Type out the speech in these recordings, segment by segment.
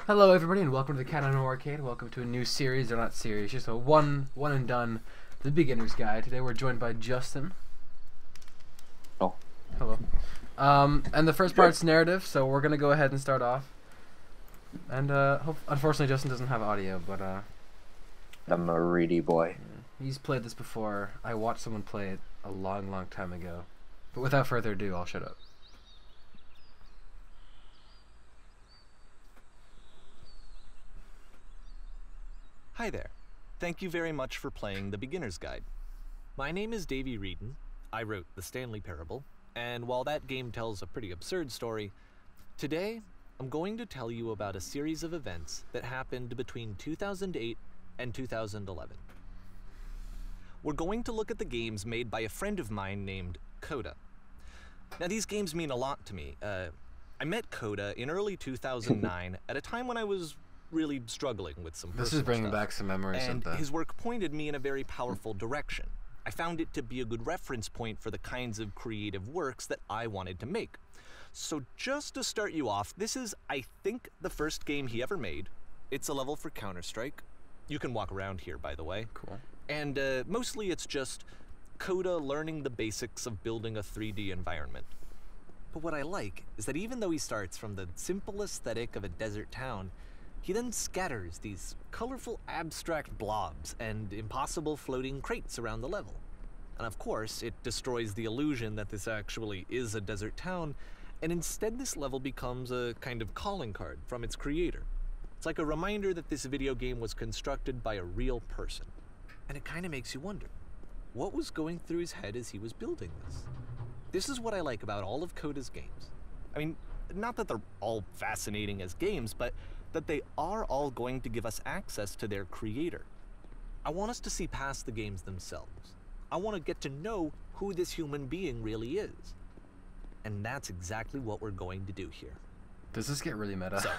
Hello everybody and welcome to the Cat on Arcade. Welcome to a new series, or not series, just a one and done, The Beginner's Guide. Today we're joined by Justin. Oh. Hello. And the first part's narrative, so we're gonna go ahead and start off. And unfortunately Justin doesn't have audio, but I'm a reedy boy. he's played this before. I watched someone play it a long time ago. But without further ado, I'll shut up. Hi there. Thank you very much for playing The Beginner's Guide. My name is Davey Reedon. I wrote The Stanley Parable, and while that game tells a pretty absurd story, today I'm going to tell you about a series of events that happened between 2008 and 2011. We're going to look at the games made by a friend of mine named Coda. Now these games mean a lot to me. I met Coda in early 2009 at a time when I was really struggling with some personal This is bringing stuff. back some memories And of the... his work pointed me in a very powerful direction. I found it to be a good reference point for the kinds of creative works that I wanted to make. So just to start you off, this is, I think, the first game he ever made. It's a level for Counter-Strike. You can walk around here, by the way. Cool. And mostly it's just Coda learning the basics of building a 3D environment. But what I like is that even though he starts from the simple aesthetic of a desert town, he then scatters these colorful abstract blobs and impossible floating crates around the level. And of course, it destroys the illusion that this actually is a desert town, and instead this level becomes a kind of calling card from its creator. It's like a reminder that this video game was constructed by a real person. And it kind of makes you wonder, what was going through his head as he was building this? This is what I like about all of Coda's games. I mean, not that they're all fascinating as games, but that they are all going to give us access to their creator. I want us to see past the games themselves. I want to get to know who this human being really is. And that's exactly what we're going to do here. Does this get really meta? So,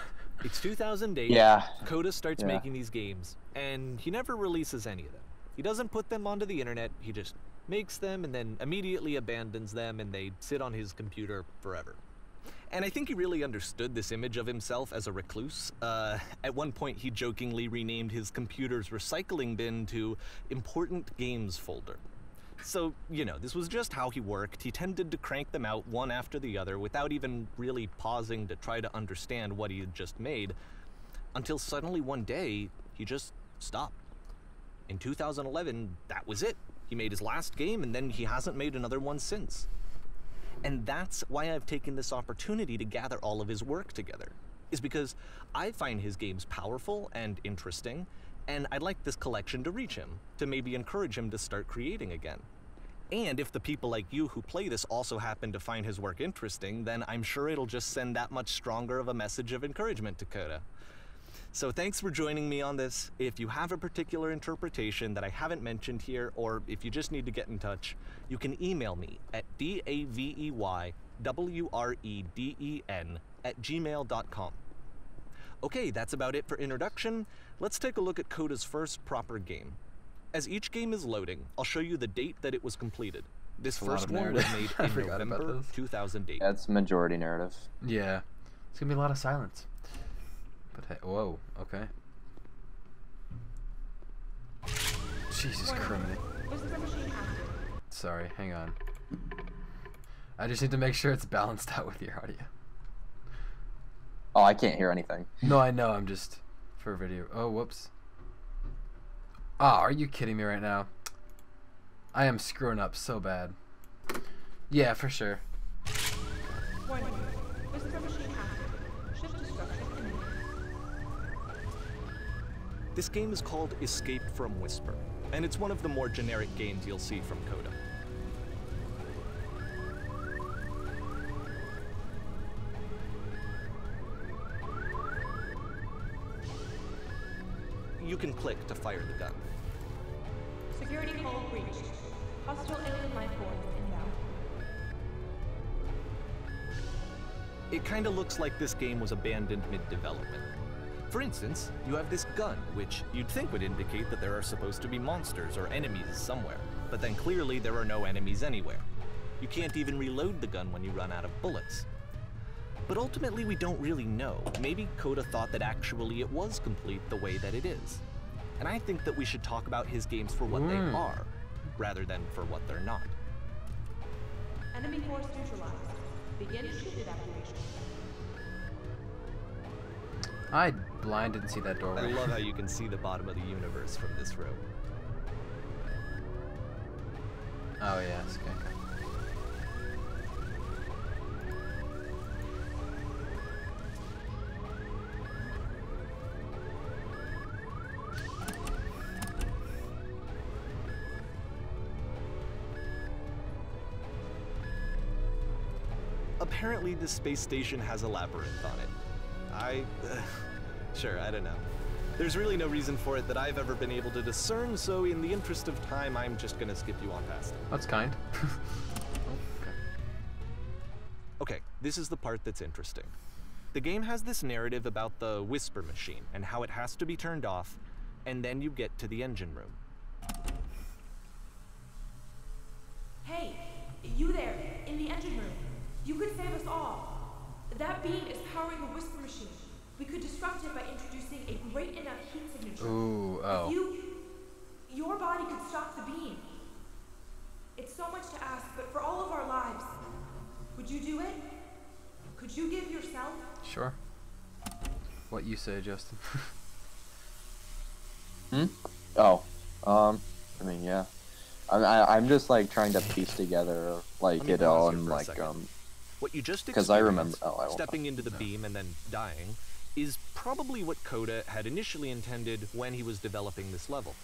it's 2008, Yeah. Coda starts Yeah. making these games, and he never releases any of them. He doesn't put them onto the internet, he just makes them and then immediately abandons them, and they sit on his computer forever. And I think he really understood this image of himself as a recluse. At one point, he jokingly renamed his computer's recycling bin to Important Games Folder. So, you know, this was just how he worked. He tended to crank them out one after the other without even really pausing to try to understand what he had just made, until suddenly one day, he just stopped. In 2011, that was it. He made his last game, and then he hasn't made another one since. And that's why I've taken this opportunity to gather all of his work together, is because I find his games powerful and interesting, and I'd like this collection to reach him, to maybe encourage him to start creating again. And if the people like you who play this also happen to find his work interesting, then I'm sure it'll just send that much stronger of a message of encouragement to Coda. So thanks for joining me on this. If you have a particular interpretation that I haven't mentioned here, or if you just need to get in touch, you can email me at daveyWreden@gmail.com. Okay, that's about it for introduction. Let's take a look at Coda's first proper game. As each game is loading, I'll show you the date that it was completed. This That's a lot first of one was narrative. made I in forgot about November this. 2008. That's majority narrative. Yeah. It's gonna be a lot of silence. But hey, whoa, okay. Jesus Christ. Sorry, hang on. I just need to make sure it's balanced out with your audio. Oh, I can't hear anything. No, I know, I'm just for video. Oh, whoops. Ah, are you kidding me right now? I am screwing up so bad. Yeah, for sure. Warning. Whisper machine active. Shift destruction imminent. This game is called Escape from Whisper, and it's one of the more generic games you'll see from Coda. You can click to fire the gun. Security hull breached. Hostile alien life forms inbound. It kinda looks like this game was abandoned mid-development. For instance, you have this gun, which you'd think would indicate that there are supposed to be monsters or enemies somewhere, but then clearly there are no enemies anywhere. You can't even reload the gun when you run out of bullets. But ultimately, we don't really know. Maybe Coda thought that actually it was complete the way that it is. And I think that we should talk about his games for what they are, rather than for what they're not. Enemy force neutralized. Begin ship evacuation. I blind didn't see that I doorway. love how you can see the bottom of the universe from this room. Oh yes, okay. Apparently, this space station has a labyrinth on it. Sure, I don't know. There's really no reason for it that I've ever been able to discern, so in the interest of time, I'm just gonna skip you on past it. That's kind. Okay. Okay, this is the part that's interesting. The game has this narrative about the Whisper Machine and how it has to be turned off, and then you get to the engine room. Hey, you there, in the engine room. You could save us all. That beam is powering the Whisper Machine. We could disrupt it by introducing a great enough heat signature. Ooh, oh. Your body could stop the beam. It's so much to ask, but for all of our lives, would you do it? Could you give yourself? Sure. What you say, Justin? Oh, I mean, yeah. I'm just like trying to piece together like Let me it all pause you and for a like second. What you just 'cause I remember- experienced, oh, I won't stepping into the beam and then dying, is probably what Coda had initially intended when he was developing this level.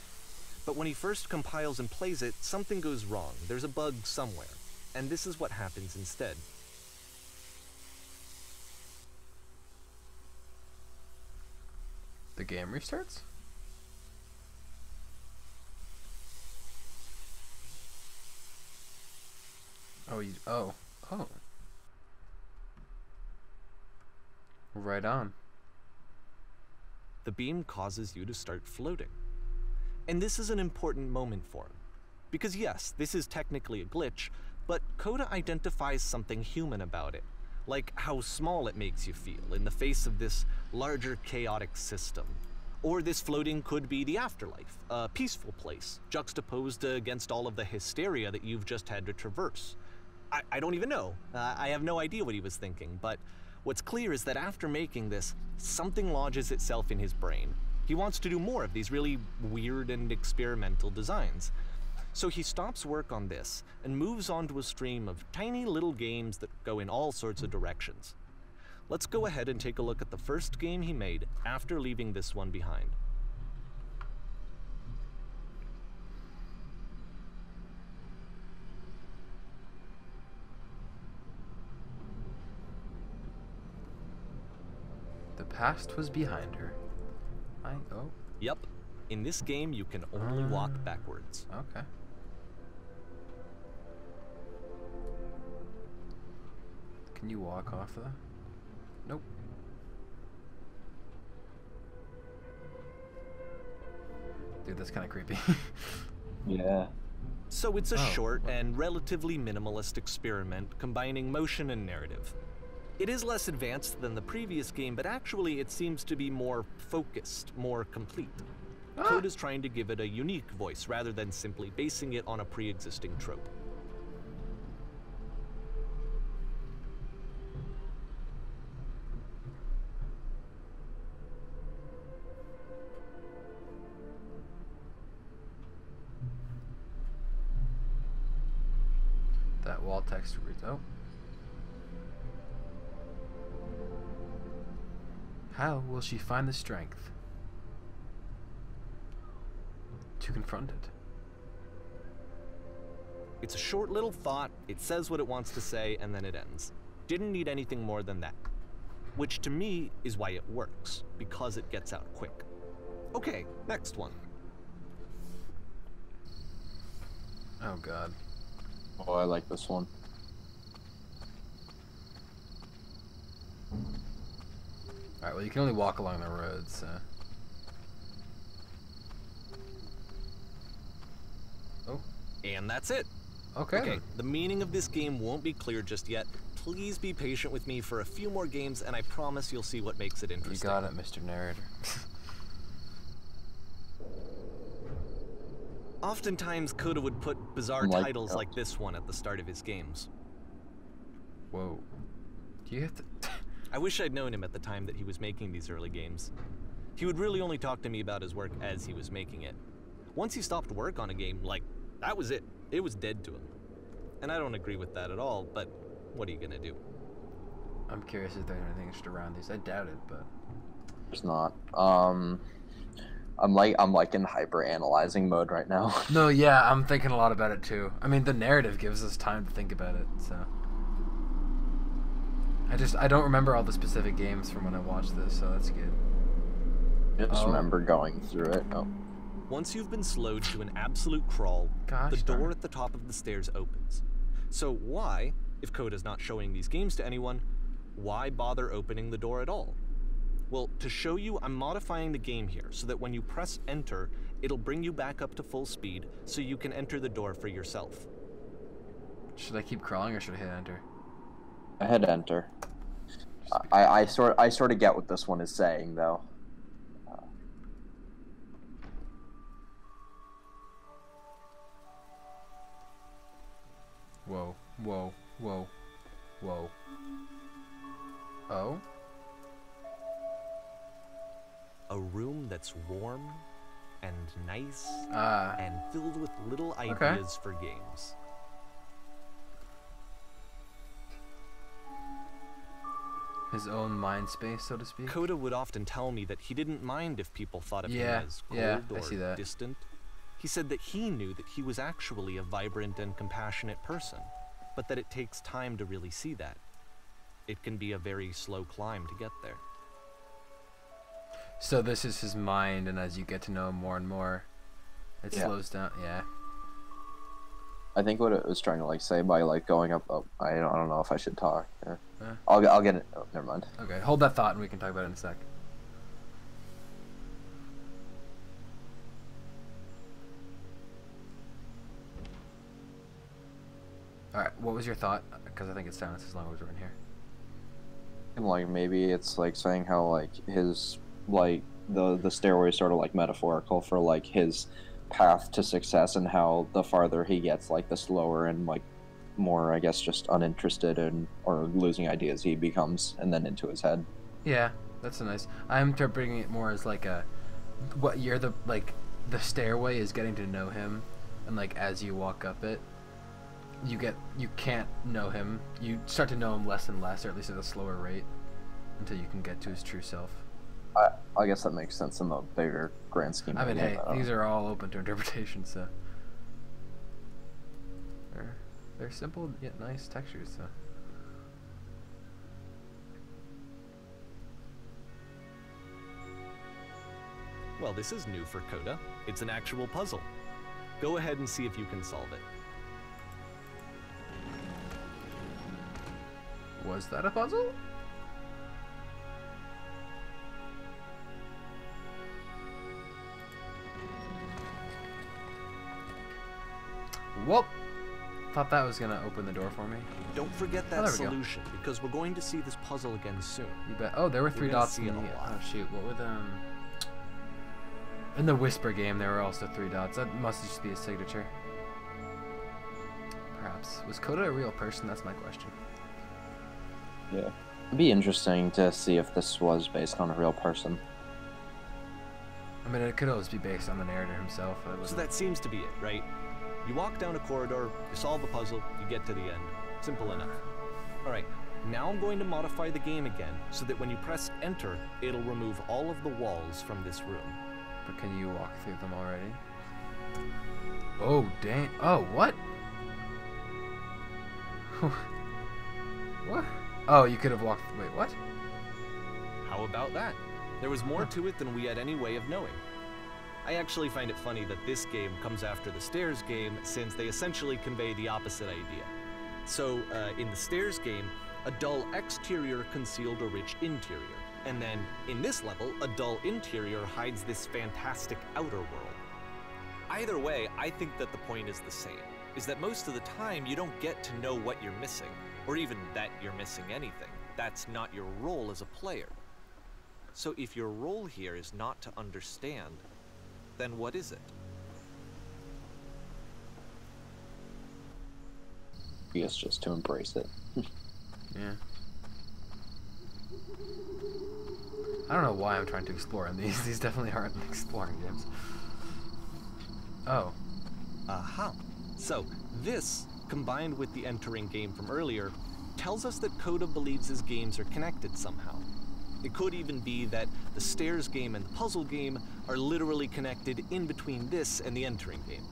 But when he first compiles and plays it, something goes wrong. There's a bug somewhere, and this is what happens instead. The game restarts? Oh, oh. Right on. The beam causes you to start floating. And this is an important moment for him. Because yes, this is technically a glitch, but Coda identifies something human about it. Like how small it makes you feel in the face of this larger chaotic system. Or this floating could be the afterlife, a peaceful place, juxtaposed against all of the hysteria that you've just had to traverse. I don't even know. I have no idea what he was thinking, but what's clear is that after making this, something lodges itself in his brain. He wants to do more of these really weird and experimental designs. So he stops work on this and moves on to a stream of tiny little games that go in all sorts of directions. Let's go ahead and take a look at the first game he made after leaving this one behind. The past was behind her. Oh, Yep, in this game you can only walk backwards. okay. Can you walk off of that? Nope. Dude, that's kind of creepy. yeah. So it's a Oh. short and relatively minimalist experiment combining motion and narrative. It is less advanced than the previous game, but actually it seems to be more focused, more complete. Coda's trying to give it a unique voice rather than simply basing it on a pre-existing trope. That wall text reads, oh. How will she find the strength to confront it? It's a short little thought, it says what it wants to say, and then it ends. Didn't need anything more than that. Which to me is why it works, because it gets out quick. Okay, next one. Oh god. Oh, I like this one. Alright, well you can only walk along the road, so. Oh. And that's it. Okay. Okay, the meaning of this game won't be clear just yet. please be patient with me for a few more games, and I promise you'll see what makes it You interesting. got it, Mr. Narrator. Oftentimes, Coda would put bizarre I'm like, titles oh. like this one at the start of his games. Whoa. Do you have to... I wish I'd known him at the time that he was making these early games. He would really only talk to me about his work as he was making it. Once he stopped work on a game, like, that was it. It was dead to him. And I don't agree with that at all, but what are you gonna do? I'm curious if there's anything just around these. I doubt it, but... There's not. I'm like in hyper analyzing mode right now. No, yeah, I'm thinking a lot about it too. I mean, the narrative gives us time to think about it, so... I don't remember all the specific games from when I watched this, so that's good. I just Oh. remember going through it. Oh. Once you've been slowed to an absolute crawl, Gosh the darn door it. at the top of the stairs opens. So why, if Coda's not showing these games to anyone, why bother opening the door at all? Well, to show you, I'm modifying the game here so that when you press enter, it'll bring you back up to full speed so you can enter the door for yourself. Should I keep crawling or should I hit enter? I hit enter. I sort of get what this one is saying though. Whoa, whoa, whoa, whoa. Oh? A room that's warm and nice Ah. and filled with little Okay. ideas for games. His own mind space, so to speak. Coda would often tell me that he didn't mind if people thought of Yeah, him as cold yeah, I or see that. distant. He said that he knew that he was actually a vibrant and compassionate person, but that it takes time to really see that. It can be a very slow climb to get there. So this is his mind, and as you get to know him more and more, it Yeah. slows down. Yeah. I think what it was trying to like say by like going up. Oh, I don't know if I should talk. Yeah. Huh? I'll get it. Oh, never mind. Okay, hold that thought and we can talk about it in a sec. Alright, what was your thought? Because I think it's silence as long as we're in here. And like maybe it's like saying how like his like the stairway is sort of like metaphorical for like his path to success and how the farther he gets like the slower and like more I guess just uninterested in or losing ideas he becomes and then into his head. Yeah, that's a nice... I'm interpreting it more as like a... What you're the... Like, the stairway is getting to know him, and like as you walk up it, you can't know him. You start to know him less and less, or at least at a slower rate, until you can get to his true self. I guess that makes sense in the bigger grand scheme. I mean, of the hey, game, these are all open to interpretation, so... They're simple yet nice textures, so... Well, this is new for Coda. It's an actual puzzle. Go ahead and see if you can solve it. Was that a puzzle? Whoop! Thought that was gonna open the door for me. Don't forget Oh, that there we go. solution, because we're going to see this puzzle again soon. You bet. Oh, there were 3 gonna dots see in it the... a lot. Oh shoot, what were them? In the Whisper game, there were also 3 dots. That must just be a signature. Perhaps. Was Coda a real person? That's my question. Yeah. It'd be interesting to see if this was based on a real person. I mean, it could always be based on the narrator himself. So that seems to be it, right? You walk down a corridor, you solve a puzzle, you get to the end. Simple enough. Alright, now I'm going to modify the game again, so that when you press enter, it'll remove all of the walls from this room. But can you walk through them already? Oh, dang. Oh, what? What? Oh, you could have walked... Wait, what? How about that? There was more to it than we had any way of knowing. I actually find it funny that this game comes after the Stairs game, since they essentially convey the opposite idea. So, in the Stairs game, a dull exterior concealed a rich interior. And then, in this level, a dull interior hides this fantastic outer world. Either way, I think that the point is the same, is that most of the time you don't get to know what you're missing, or even that you're missing anything. That's not your role as a player. So if your role here is not to understand, then what is it? I guess just to embrace it. Yeah. I don't know why I'm trying to explore in these. These definitely aren't exploring games. Oh. Aha. So, this, combined with the entering game from earlier, tells us that Coda believes his games are connected somehow. It could even be that the stairs game and the puzzle game are literally connected in between this and the entering game.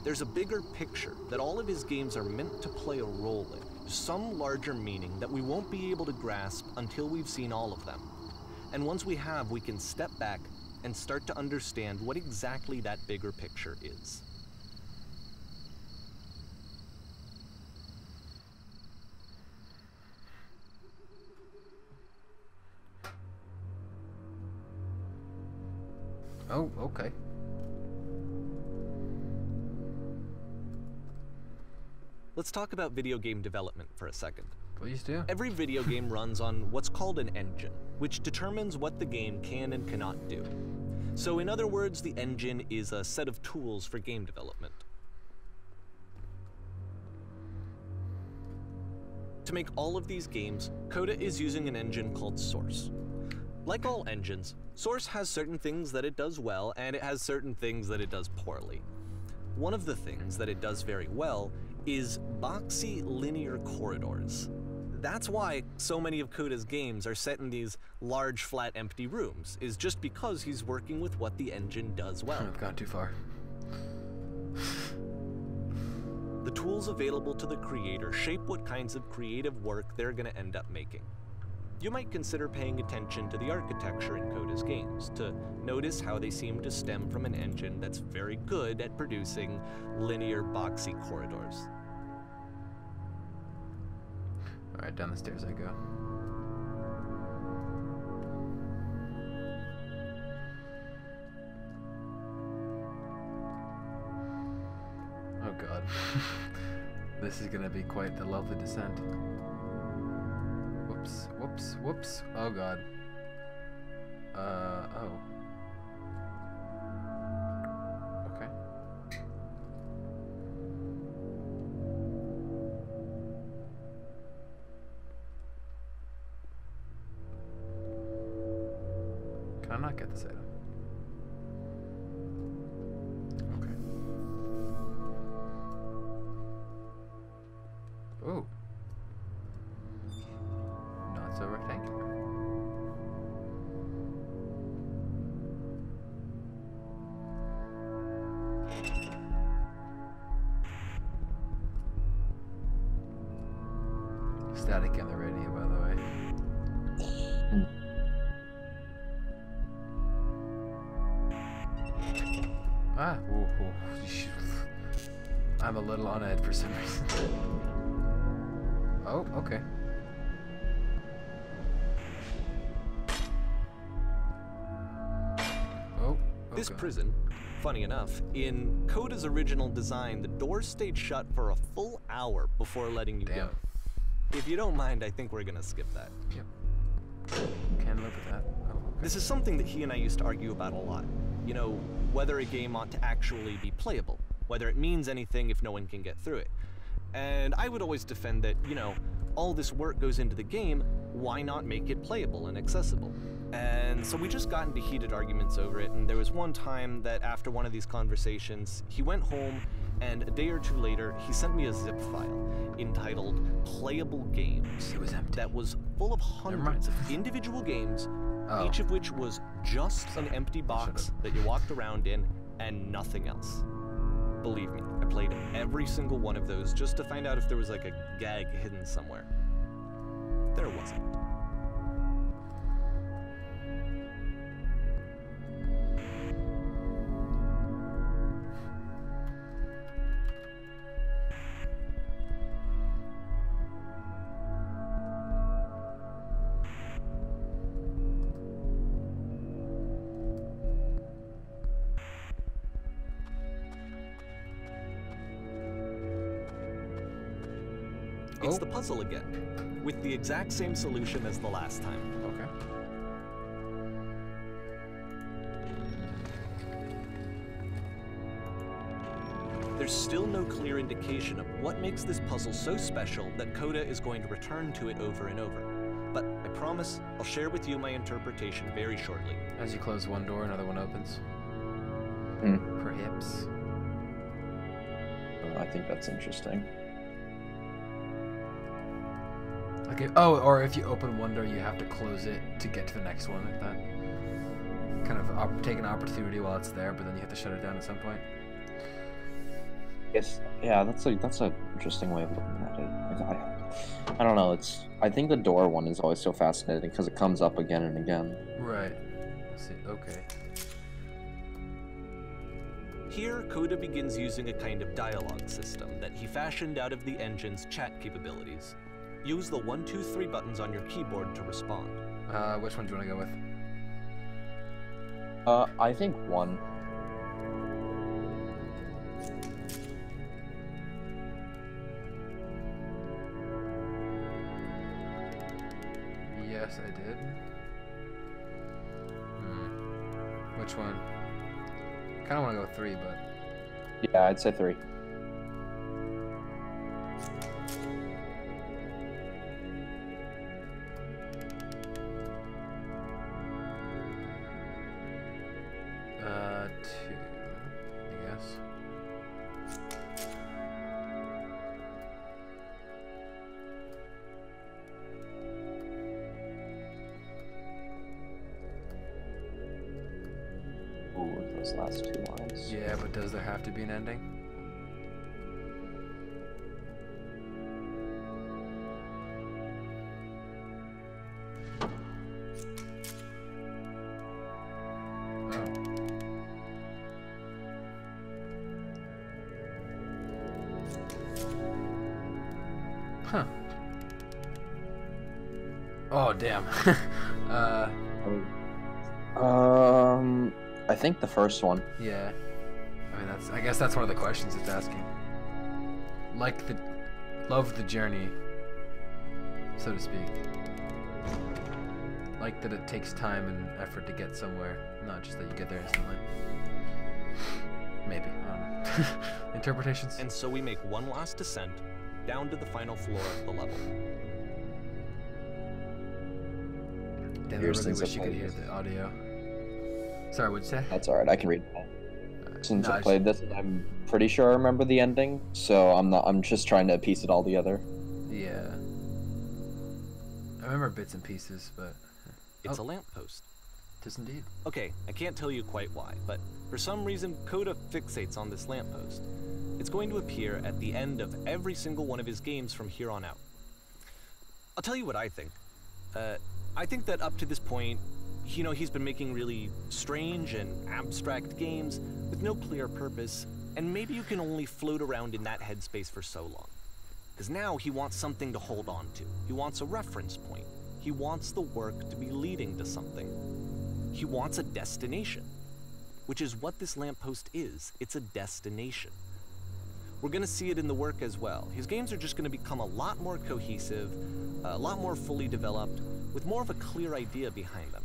There's a bigger picture that all of his games are meant to play a role in, some larger meaning that we won't be able to grasp until we've seen all of them. And once we have, we can step back and start to understand what exactly that bigger picture is. Oh, okay. Let's talk about video game development for a second. Please do. Every video game runs on what's called an engine, which determines what the game can and cannot do. So in other words, the engine is a set of tools for game development. To make all of these games, Coda is using an engine called Source. Like all engines, Source has certain things that it does well, and it has certain things that it does poorly. One of the things that it does very well is boxy linear corridors. That's why so many of Coda's games are set in these large, flat, empty rooms, is just because he's working with what the engine does well. I've gone too far. The tools available to the creator shape what kinds of creative work they're going to end up making. You might consider paying attention to the architecture in Coda's games to notice how they seem to stem from an engine that's very good at producing linear, boxy corridors. Alright, down the stairs I go. Oh god. This is gonna be quite the lovely descent. Whoops, whoops, whoops. Oh god. Oh. Okay. Can I not get this item? Okay. Oh. Not so rectangular. Static on the radio, by the way. Ah, ooh, ooh. I'm a little on edge for some reason. Oh, okay. Oh, This God. prison, funny enough, in Coda's original design, the doors stayed shut for a full hour before letting you Damn. go. If you don't mind, I think we're gonna skip that. Yep. Can live with that. Oh, okay. This is something that he and I used to argue about a lot. You know, whether a game ought to actually be playable, whether it means anything if no one can get through it. And I would always defend that, you know, all this work goes into the game, why not make it playable and accessible? And so we just got into heated arguments over it, and there was one time that after one of these conversations, he went home, and a day or two later, he sent me a zip file entitled Playable Games. It was empty. That was full of hundreds of individual games, Oh. each of which was just an empty box that you walked around in and nothing else. Believe me, I played every single one of those just to find out if there was like a gag hidden somewhere. There wasn't. It's Oh. the puzzle again, with the exact same solution as the last time. Okay. There's still no clear indication of what makes this puzzle so special that Coda is going to return to it over and over. But I promise I'll share with you my interpretation very shortly. As you close one door, another one opens. Perhaps. I think that's interesting. Okay. Oh, or if you open one door, you have to close it to get to the next one. Like that. Kind of take an opportunity while it's there, but then you have to shut it down at some point. Yes, yeah, that's an interesting way of looking at it. I don't know. I think the door one is always so fascinating because it comes up again and again. Right. Let's see. Okay. Here, Coda begins using a kind of dialogue system that he fashioned out of the engine's chat capabilities. Use the 1, 2, 3 buttons on your keyboard to respond. Which one do you want to go with? I think one. Yes, I did. Which one? Kind of want to go with 3, but Yeah, I'd say 3. Two, I guess. Ooh, those last 2 lines. Yeah, but does there have to be an ending? Huh. Oh, damn. I think the first one. Yeah. I mean, I guess that's one of the questions it's asking. Love the journey, so to speak. Like that it takes time and effort to get somewhere, not just that you get there instantly. Maybe, I don't know. Interpretations? And so we make one last descent down to the final floor of the level. Damn, I Here's really since wish I you could played hear this. the audio. Sorry, what'd you say? That's alright, I can read it. Since No, I played this, I'm pretty sure I remember the ending, so I'm just trying to piece it all together. Yeah. I remember bits and pieces, but... It's Oh. a lamppost. It is indeed. Okay, I can't tell you quite why, but for some reason, Coda fixates on this lamppost. It's going to appear at the end of every single one of his games from here on out. I'll tell you what I think. I think that up to this point, you know, he's been making really strange and abstract games with no clear purpose, and maybe you can only float around in that headspace for so long. Because now he wants something to hold on to. He wants a reference point. He wants the work to be leading to something. He wants a destination, which is what this lamppost is. It's a destination. We're going to see it in the work as well. His games are just going to become a lot more cohesive, a lot more fully developed, with more of a clear idea behind them.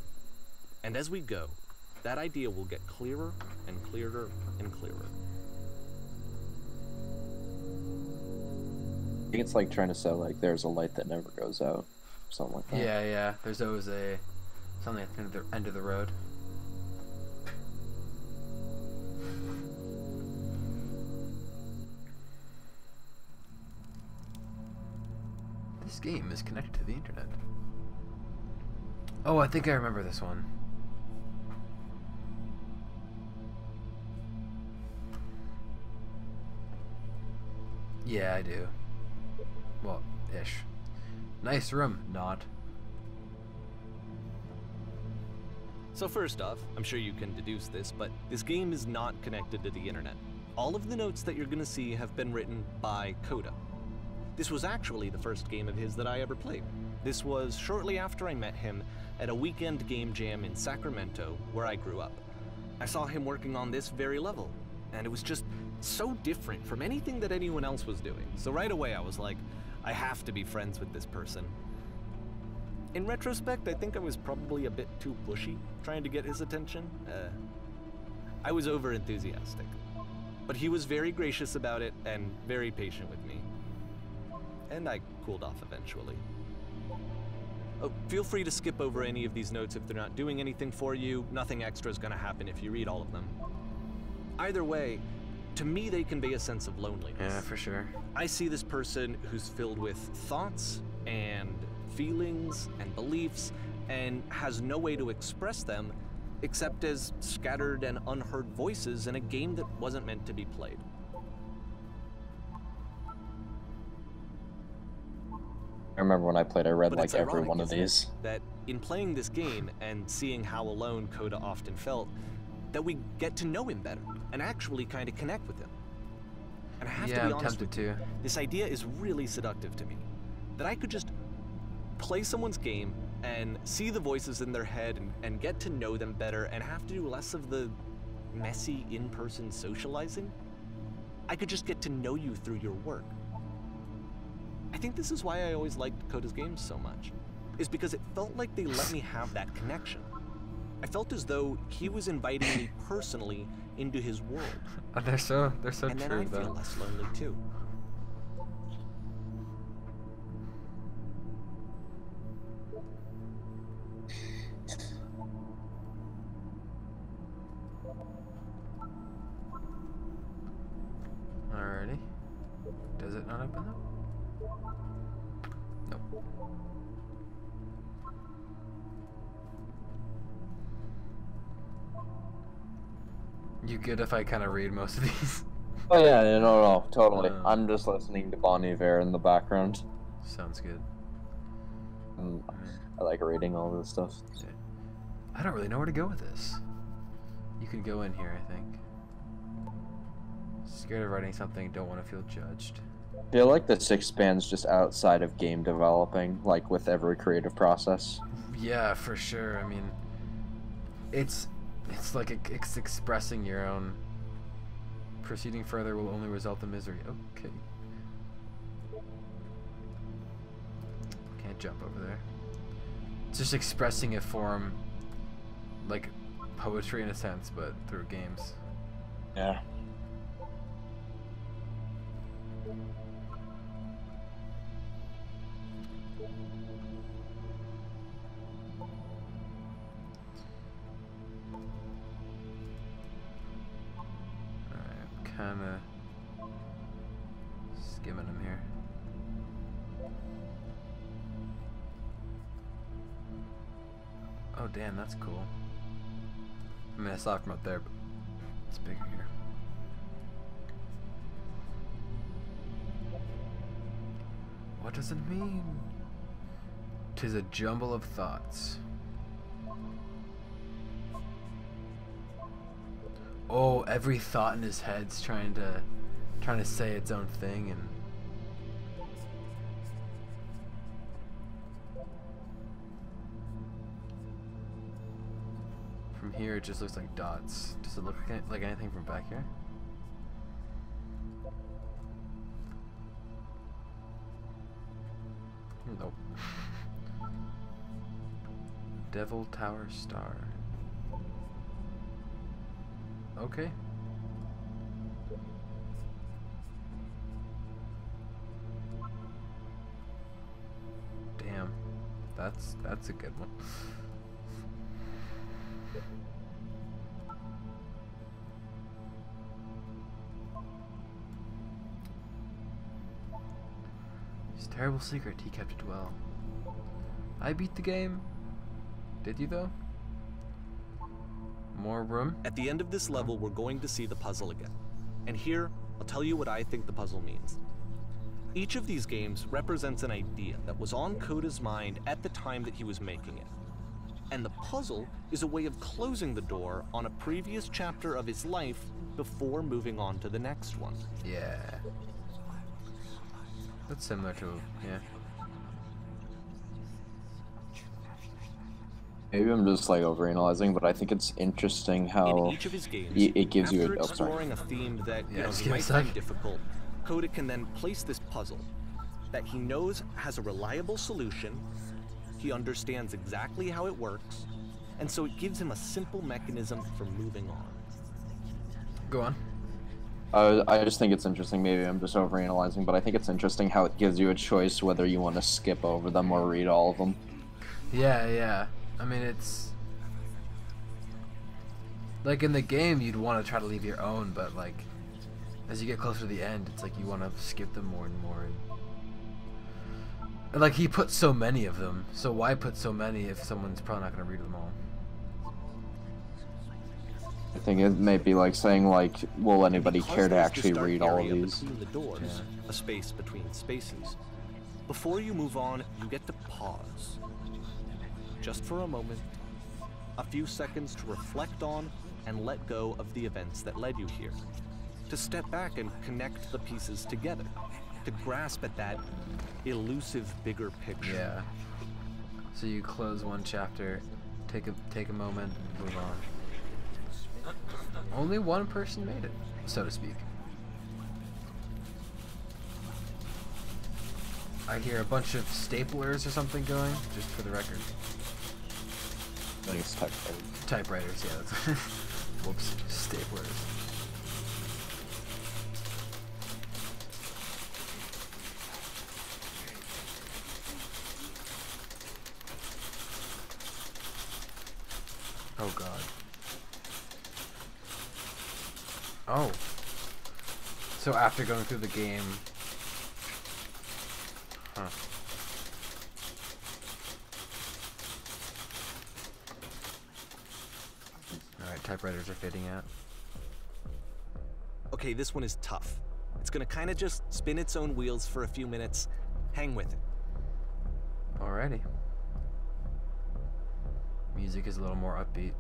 And as we go, that idea will get clearer and clearer and clearer. I think it's like trying to say, like, there's a light that never goes out. Something like that. Yeah. There's always something at the end of the road. This game is connected to the internet. Oh, I think I remember this one. Yeah, I do. Well, ish. Nice room, not. So first off, I'm sure you can deduce this, but this game is not connected to the internet. All of the notes that you're going to see have been written by Coda. This was actually the first game of his that I ever played. This was shortly after I met him at a weekend game jam in Sacramento, where I grew up. I saw him working on this very level, and it was just so different from anything that anyone else was doing. So right away I was like, I have to be friends with this person. In retrospect, I think I was probably a bit too pushy trying to get his attention. I was over-enthusiastic. But he was very gracious about it and very patient with me. And I cooled off eventually. Oh, feel free to skip over any of these notes if they're not doing anything for you. Nothing extra is going to happen if you read all of them. Either way, to me they convey a sense of loneliness. Yeah, for sure. I see this person who's filled with thoughts and feelings and beliefs and has no way to express them except as scattered and unheard voices in a game that wasn't meant to be played. I remember when I played, I read But like it's every ironic, one of isn't it, these. that in playing this game and seeing how alone Coda often felt, that we get to know him better and actually kind of connect with him. And I have to Yeah, be I'm honest tempted with you, to. this idea is really seductive to me. That I could just play someone's game and see the voices in their head and get to know them better and have to do less of the messy in-person socializing. I could just get to know you through your work. I think this is why I always liked Coda's games so much, is because it felt like they let me have that connection. I felt as though he was inviting me personally into his world. They're so And then true I feel though. less lonely too. Alrighty. Does it not open up? Nope. You good if I kind of read most of these? Oh yeah, no, totally. Uh. I'm just listening to Bon Iver in the background. Sounds good. And I like reading all this stuff. I don't really know where to go with this. You can go in here, I think. Scared of writing something, don't want to feel judged. I feel like this expands just outside of game developing, like with every creative process. Yeah, for sure. I mean, it's like it's expressing your own. Proceeding further will only result in misery. Okay. Can't jump over there. It's just expressing a form, like poetry in a sense, but through games. Yeah. Kind of skimming them here. Oh damn, that's cool. I mean, I saw it from up there, but it's bigger here. What does it mean? 'Tis a jumble of thoughts. Oh, every thought in his head's trying to say its own thing, and from here it just looks like dots. Does it look like anything from back here? Nope. Devil Tower Star. Okay. Damn. That's a good one. His terrible secret, he kept it well. I beat the game. Did you though? More room? At the end of this level, we're going to see the puzzle again. And here, I'll tell you what I think the puzzle means. Each of these games represents an idea that was on Coda's mind at the time that he was making it. And the puzzle is a way of closing the door on a previous chapter of his life before moving on to the next one. Yeah. That's similar to, yeah. Maybe I'm just like overanalyzing, but I think it's interesting how In each of his games, it gives you after a. Oh, sorry. exploring a theme that Yeah, he just give me might a sec. find difficult, Coda can then place this puzzle. that he knows has a reliable solution, he understands exactly how it works, and so it gives him a simple mechanism for moving on. Go on. I just think it's interesting. Maybe I'm just overanalyzing, but I think it's interesting how it gives you a choice whether you want to skip over them or read all of them. Yeah, yeah. I mean, it's like in the game you'd want to try to leave your own, but like as you get closer to the end, it's like you want to skip them more and more. And like he put so many of them, so why put so many if someone's probably not going to read them all? I think it may be like saying like, will anybody Because care to there's actually this dark read all of area these? Between the doors, a space between spaces. Before you move on, you get to pause. Just for a moment, a few seconds to reflect on and let go of the events that led you here. To step back and connect the pieces together. To grasp at that elusive bigger picture. Yeah. So you close one chapter, take a moment, move on. Only one person made it, so to speak. I hear a bunch of staplers or something going, just for the record. I think it's typewriters. Typewriters, yeah. That's whoops, staplers. Oh god. Oh. So after going through the game... Huh. Alright, typewriters are fading out. Okay, this one is tough. It's gonna kinda just spin its own wheels for a few minutes. Hang with it. Alrighty. Music is a little more upbeat.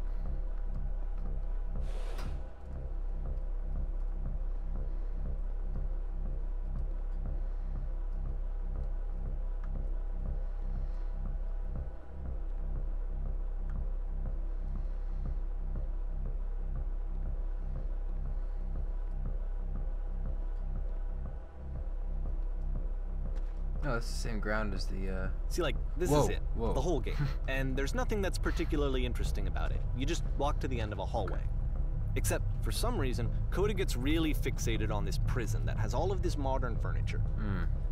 Oh, it's the same ground as the, See, like, this Whoa, is it. whoa. The whole game. And there's nothing that's particularly interesting about it. You just walk to the end of a hallway. Except, for some reason, Coda gets really fixated on this prison that has all of this modern furniture.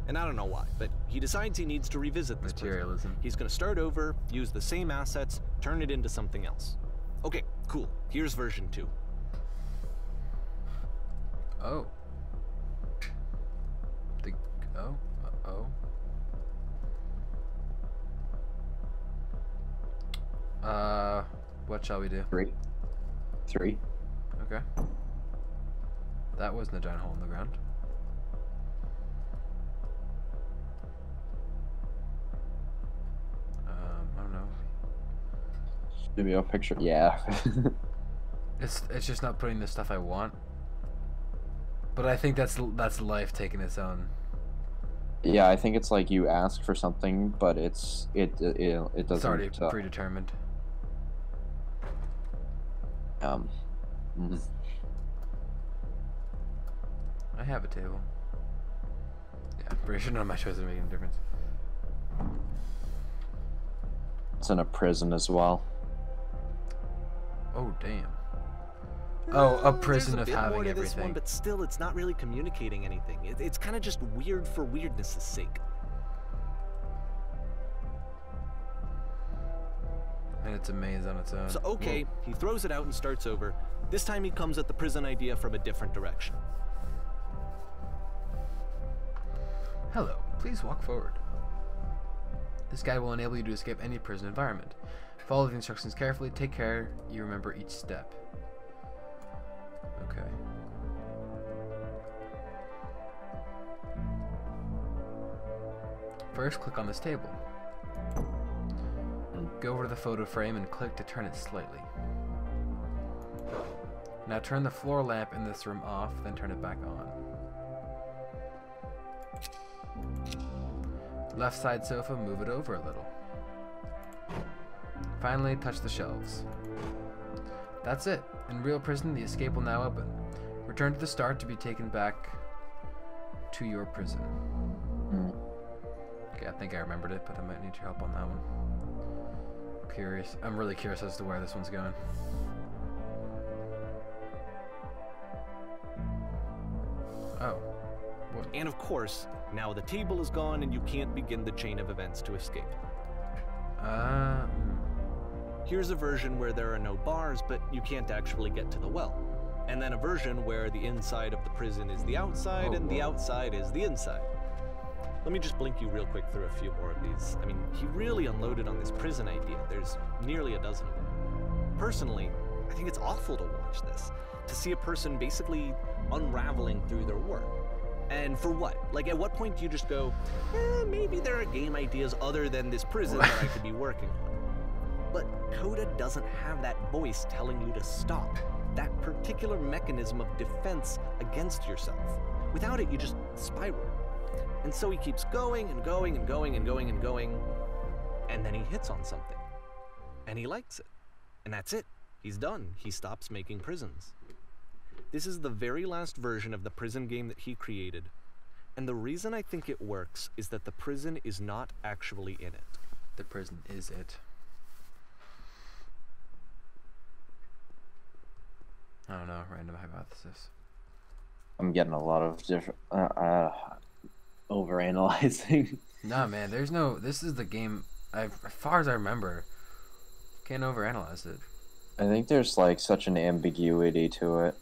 And I don't know why, but he decides he needs to revisit this prison. Materialism. He's gonna start over, use the same assets, turn it into something else. Okay, cool. Here's version 2. Oh. Oh. Uh-oh. What shall we do? Three. Okay. That wasn't a giant hole in the ground. I don't know. Maybe a picture. Yeah. It's just not putting the stuff I want. But I think that's life taking its own. Yeah, I think it's like you ask for something, but it doesn't. It's already predetermined. Mhm. I have a table. Yeah, pretty sure none of my choices are making a difference. It's in a prison as well. Oh damn. Oh, a prison There's of a bit having more to this everything. one, but still, it's not really communicating anything. It's kind of just weird for weirdness' sake. And it's a maze on its own. So okay, Whoa. he throws it out and starts over. This time he comes at the prison idea from a different direction. Hello, please walk forward. This guide will enable you to escape any prison environment. Follow the instructions carefully, take care you remember each step. Okay. First, click on this table. Go over to the photo frame and click to turn it slightly. Now turn the floor lamp in this room off, then turn it back on. Left side sofa, move it over a little. Finally, touch the shelves. That's it. In real prison, the escape will now open. Return to the start to be taken back to your prison. Okay, I think I remembered it, but I might need your help on that one. Curious. I'm really curious as to where this one's going. Oh. What? And of course, now the table is gone and you can't begin the chain of events to escape. Here's a version where there are no bars, but you can't actually get to the well. And then a version where the inside of the prison is the outside and the outside is the inside. Let me just blink you real quick through a few more of these. I mean, he really unloaded on this prison idea. There's nearly a dozen of them. Personally, I think it's awful to watch this, to see a person basically unraveling through their work. And for what? Like, at what point do you just go, maybe there are game ideas other than this prison that I could be working on? But Coda doesn't have that voice telling you to stop, that particular mechanism of defense against yourself. Without it, you just spiral. And so he keeps going and going and going and going and going, and then he hits on something. And he likes it. And that's it. He's done. He stops making prisons. This is the very last version of the prison game that he created. And the reason I think it works is that the prison is not actually in it. The prison is it. I don't know, random hypothesis. I'm getting a lot of different overanalyzing. Nah, man, there's no. This is the game. As far as I remember, can't overanalyze it. I think there's like such an ambiguity to it.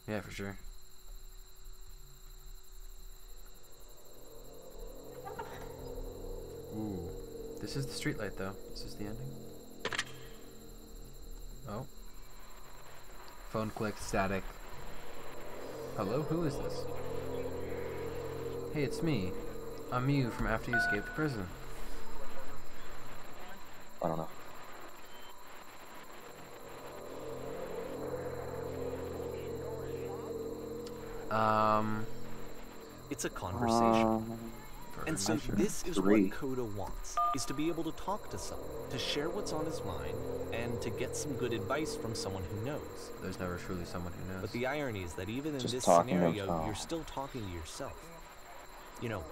Yeah, for sure. Ooh, this is the streetlight, though. This is the ending. Oh. Phone click, static. Hello, who is this? Hey, it's me. I'm you from after you escaped the prison. I don't know. It's a conversation. And so this is what Coda wants, is to be able to talk to someone, to share what's on his mind, and to get some good advice from someone who knows. There's never truly someone who knows. But the irony is that even in Just this talking to scenario, yourself. you're still talking to yourself. You know,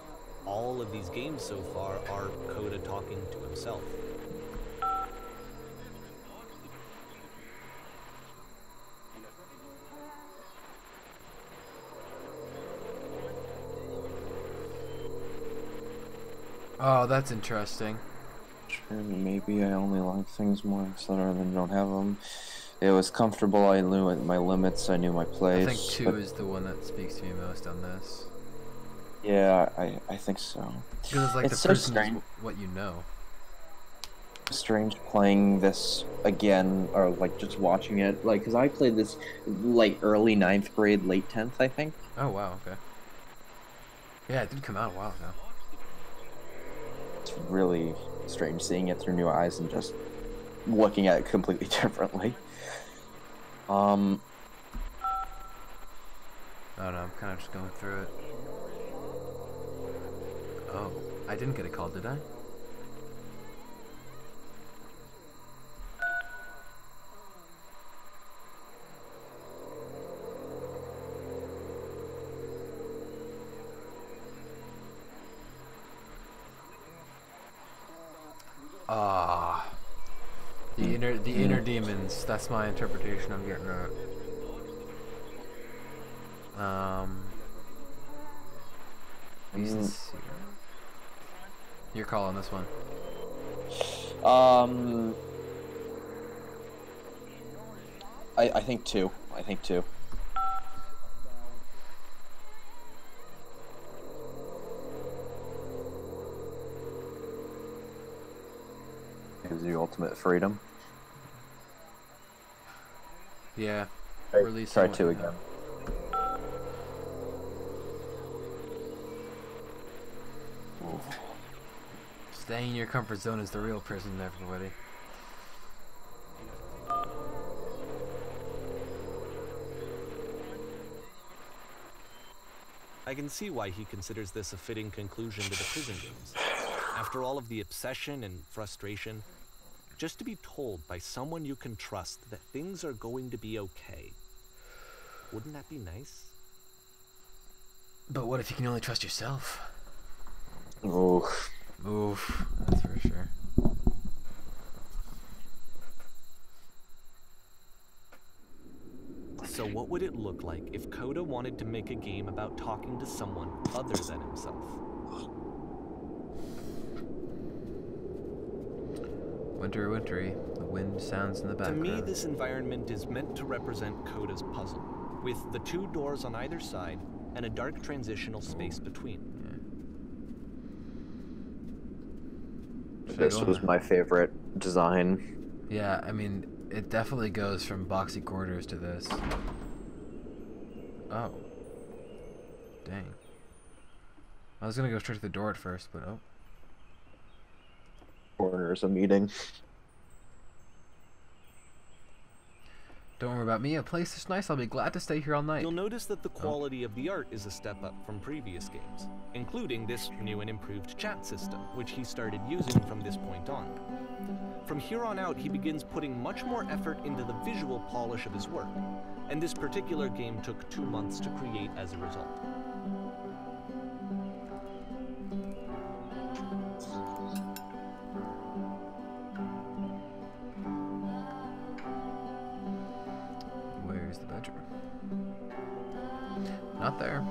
all of these games so far are Coda talking to himself. Oh, that's interesting. Sure, maybe I only like things more etc. than don't have them. It was comfortable. I knew my limits. I knew my place. I think 2 is the one that speaks to me most on this. Yeah, I think so. Because it's like It's the so person strange. is what you know. Strange playing this again, or like just watching it. Like, because I played this like early 9th grade, late 10th, I think. Oh wow, okay. Yeah, it did come out a while ago. It's really strange seeing it through new eyes and just looking at it completely differently. I don't know, I'm kind of just going through it. Oh, I didn't get a call, did I? Ah, the inner demons. That's my interpretation. I'm getting it. He's sincere. Your call on this one. I think 2. I think 2. Gives you ultimate freedom. Yeah. Try Try 2 again. Staying in your comfort zone is the real prison, everybody. I can see why he considers this a fitting conclusion to the prison games. After all of the obsession and frustration, just to be told by someone you can trust that things are going to be okay. Wouldn't that be nice? But what if you can only trust yourself? Oof. Oof, that's for sure. So what would it look like if Coda wanted to make a game about talking to someone other than himself? Winter, wintry. The wind sounds in the To background. me, this environment is meant to represent Coda's puzzle, with the two doors on either side and a dark transitional space between. Should I This go was on? my favorite design. Yeah, I mean, it definitely goes from boxy quarters to this. Oh. Dang. I was gonna go straight to the door at first, but oh. Corners a meeting. Don't worry about me, a place this nice, I'll be glad to stay here all night. You'll notice that the quality of the art is a step up from previous games, including this new and improved chat system, which he started using from this point on. From here on out, he begins putting much more effort into the visual polish of his work, and this particular game took 2 months to create as a result. Where's the bedroom? Not there.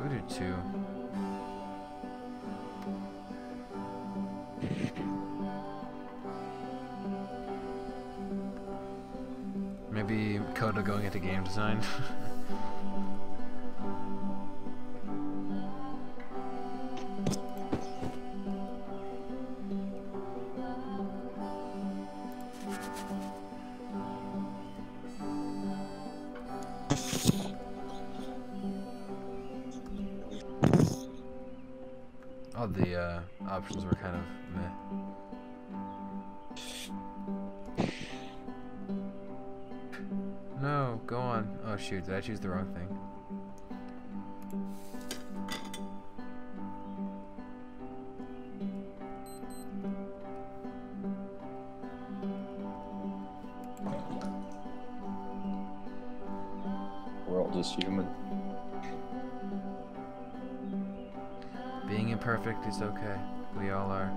Who did two? Maybe Coda going into game design. All the options were kind of meh. No, go on. Oh shoot, did I choose the wrong thing? World is human. Being imperfect is okay. We all are.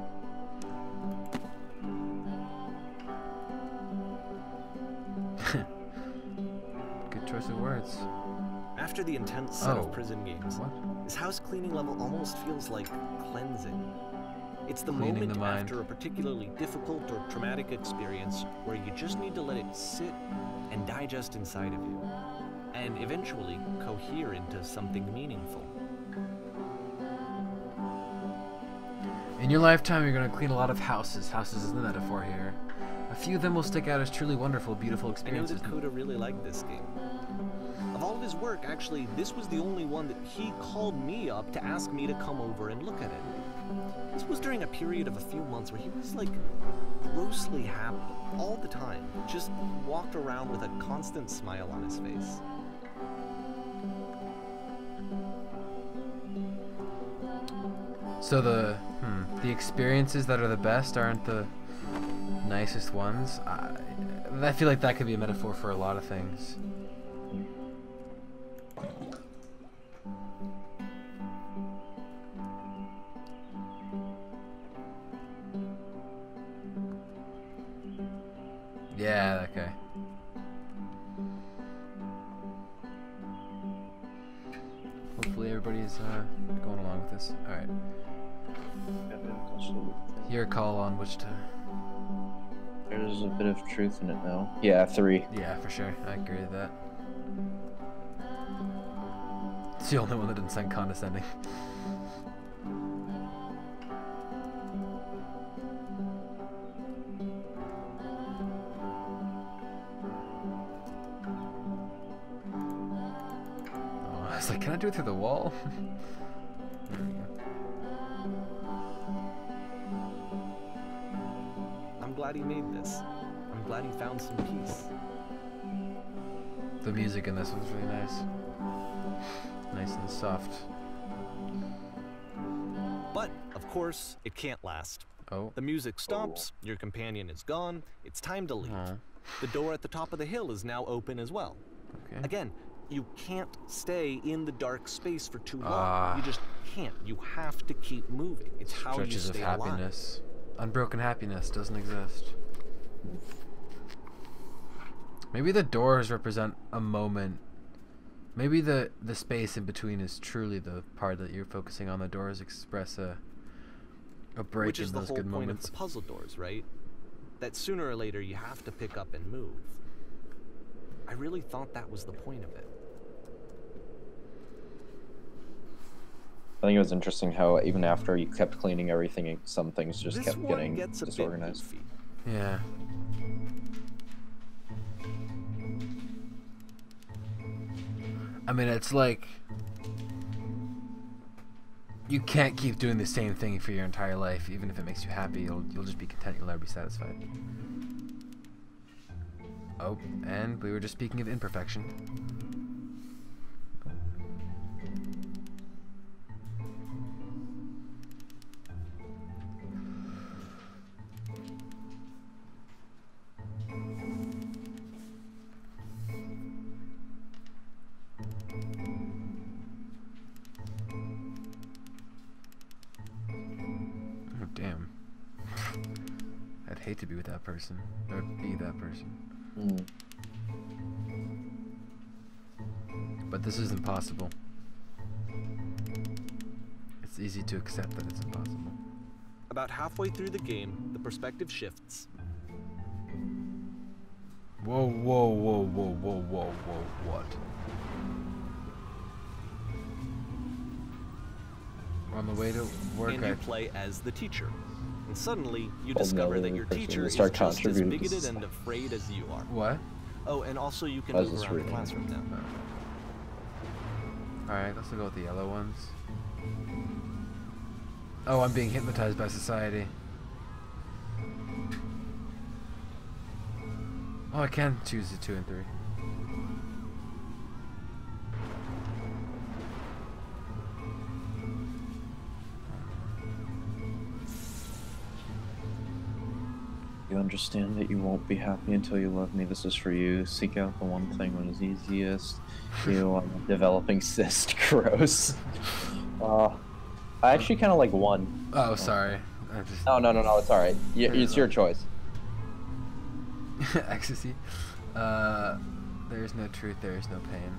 Good choice of words. After the intense set Oh. of prison games, What? this house cleaning level almost feels like cleansing. It's the Cleaning moment the mind. after a particularly difficult or traumatic experience where you just need to let it sit and digest inside of you, and eventually cohere into something meaningful. In your lifetime, you're going to clean a lot of houses. Houses is the metaphor here. A few of them will stick out as truly wonderful, beautiful I know experiences. that Coda really liked this game. Of all of his work, actually, this was the only one that he called me up to ask me to come over and look at it. This was during a period of a few months where he was like grossly happy all the time. Just walked around with a constant smile on his face. So the experiences that are the best aren't the nicest ones. I feel like that could be a metaphor for a lot of things. Yeah, okay. Hopefully everybody's going along with this. Alright. Your call on which to... There's a bit of truth in it now. Yeah, 3. Yeah, for sure. I agree with that. It's the only one that didn't sound condescending. Oh, I was like, can I do it through the wall? There we go. I'm glad he made this. I'm glad he found some peace. The music in this one's really nice. Nice and soft. But, of course, it can't last. Oh. The music stops, your companion is gone, it's time to leave. Aw. The door at the top of the hill is now open as well. Okay. Again, you can't stay in the dark space for too long. Ah. You just can't. You have to keep moving. It's how you Stretches of stay alive. happiness. Unbroken happiness doesn't exist. Maybe the doors represent a moment. Maybe the space in between is truly the part that you're focusing on. The doors express a break Which is in the those whole good point moments. of the puzzle doors, right? That sooner or later you have to pick up and move. I really thought that was the point of it. I think it was interesting how even after you kept cleaning everything, some things just This kept one getting gets a bit disorganized. goofy. Yeah. I mean, it's like you can't keep doing the same thing for your entire life, even if it makes you happy. You'll just be content. You'll never be satisfied. Oh, and we were just speaking of imperfection. Oh, damn. I'd hate to be with that person, or be that person. Mm. But this is impossible. It's easy to accept that it's impossible. About halfway through the game, the perspective shifts. Whoa, whoa, whoa, whoa, whoa, whoa, whoa, what? On the way to work, And you play as the teacher. And suddenly, you Oh, discover no, that your the person teacher will is start just as contributing to bigoted and society. afraid as you are. What? Oh, and also you can I was move just around the reading. classroom now. Alright, let's go with the yellow ones. Oh, I'm being hypnotized by society. Oh, I can choose the 2 and 3. You understand that you won't be happy until you love me. This is for you. Seek out the one thing when it's easiest. You developing cyst. Gross. I actually kind of like one. Oh, sorry. I just No. It's all right. It's your choice. ecstasy. There is no truth. There is no pain.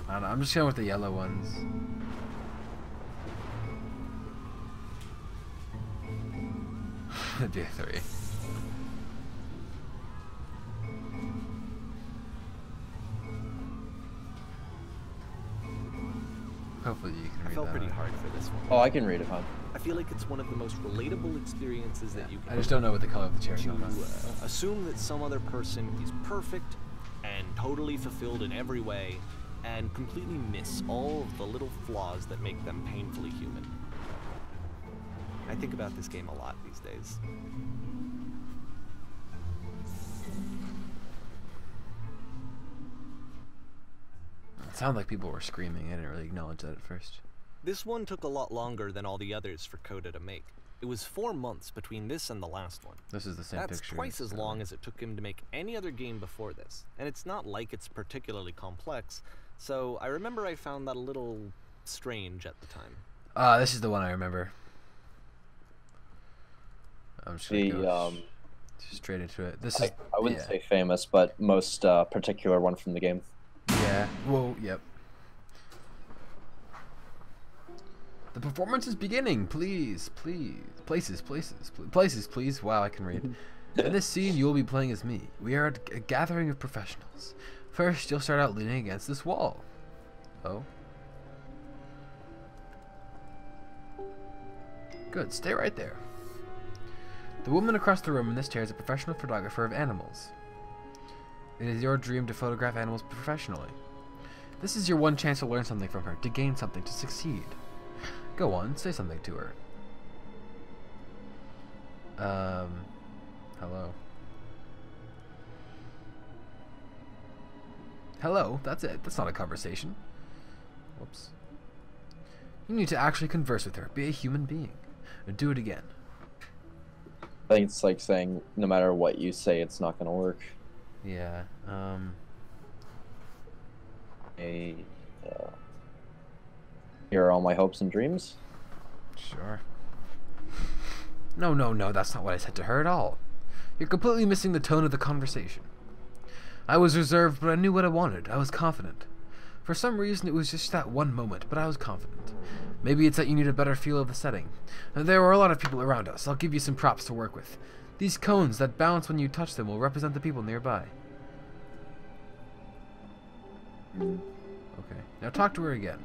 I don't know. I'm just going with the yellow ones. Do 3. Hopefully you can read I felt that pretty one. hard for this one. Oh, I can read it, huh? I feel like it's one of the most relatable experiences that you I can just don't know what the color of the chair is. to on that. assume that some other person is perfect and totally fulfilled in every way and completely miss all of the little flaws that make them painfully human. I think about this game a lot these days. It sounded like people were screaming. I didn't really acknowledge that at first. This one took a lot longer than all the others for Coda to make. It was 4 months between this and the last one. This is the same That's picture. twice as long as it took him to make any other game before this. And it's not like it's particularly complex, so I remember I found that a little strange at the time. This is the one I remember. I'm just gonna go straight into it. This is. I wouldn't yeah. say famous, but most particular one from the game. Yeah. Whoa. Yep. The performance is beginning. Please, places, please. Wow, I can read. In this scene, you will be playing as me. We are a gathering of professionals. First, you'll start out leaning against this wall. Oh. Good. Stay right there. The woman across the room in this chair is a professional photographer of animals. It is your dream to photograph animals professionally. This is your one chance to learn something from her, to gain something, to succeed. Go on, say something to her. Hello. Hello, that's it. That's not a conversation. Whoops. You need to actually converse with her. Be a human being. Do it again. I think it's like saying no matter what you say, it's not gonna work. Yeah. Here are all my hopes and dreams. Sure. No, that's not what I said to her at all. You're completely missing the tone of the conversation. I was reserved, but I knew what I wanted. I was confident. For some reason, it was just that one moment, but I was confident. Maybe it's that you need a better feel of the setting. There were a lot of people around us. I'll give you some props to work with. These cones that bounce when you touch them will represent the people nearby. Okay, now talk to her again.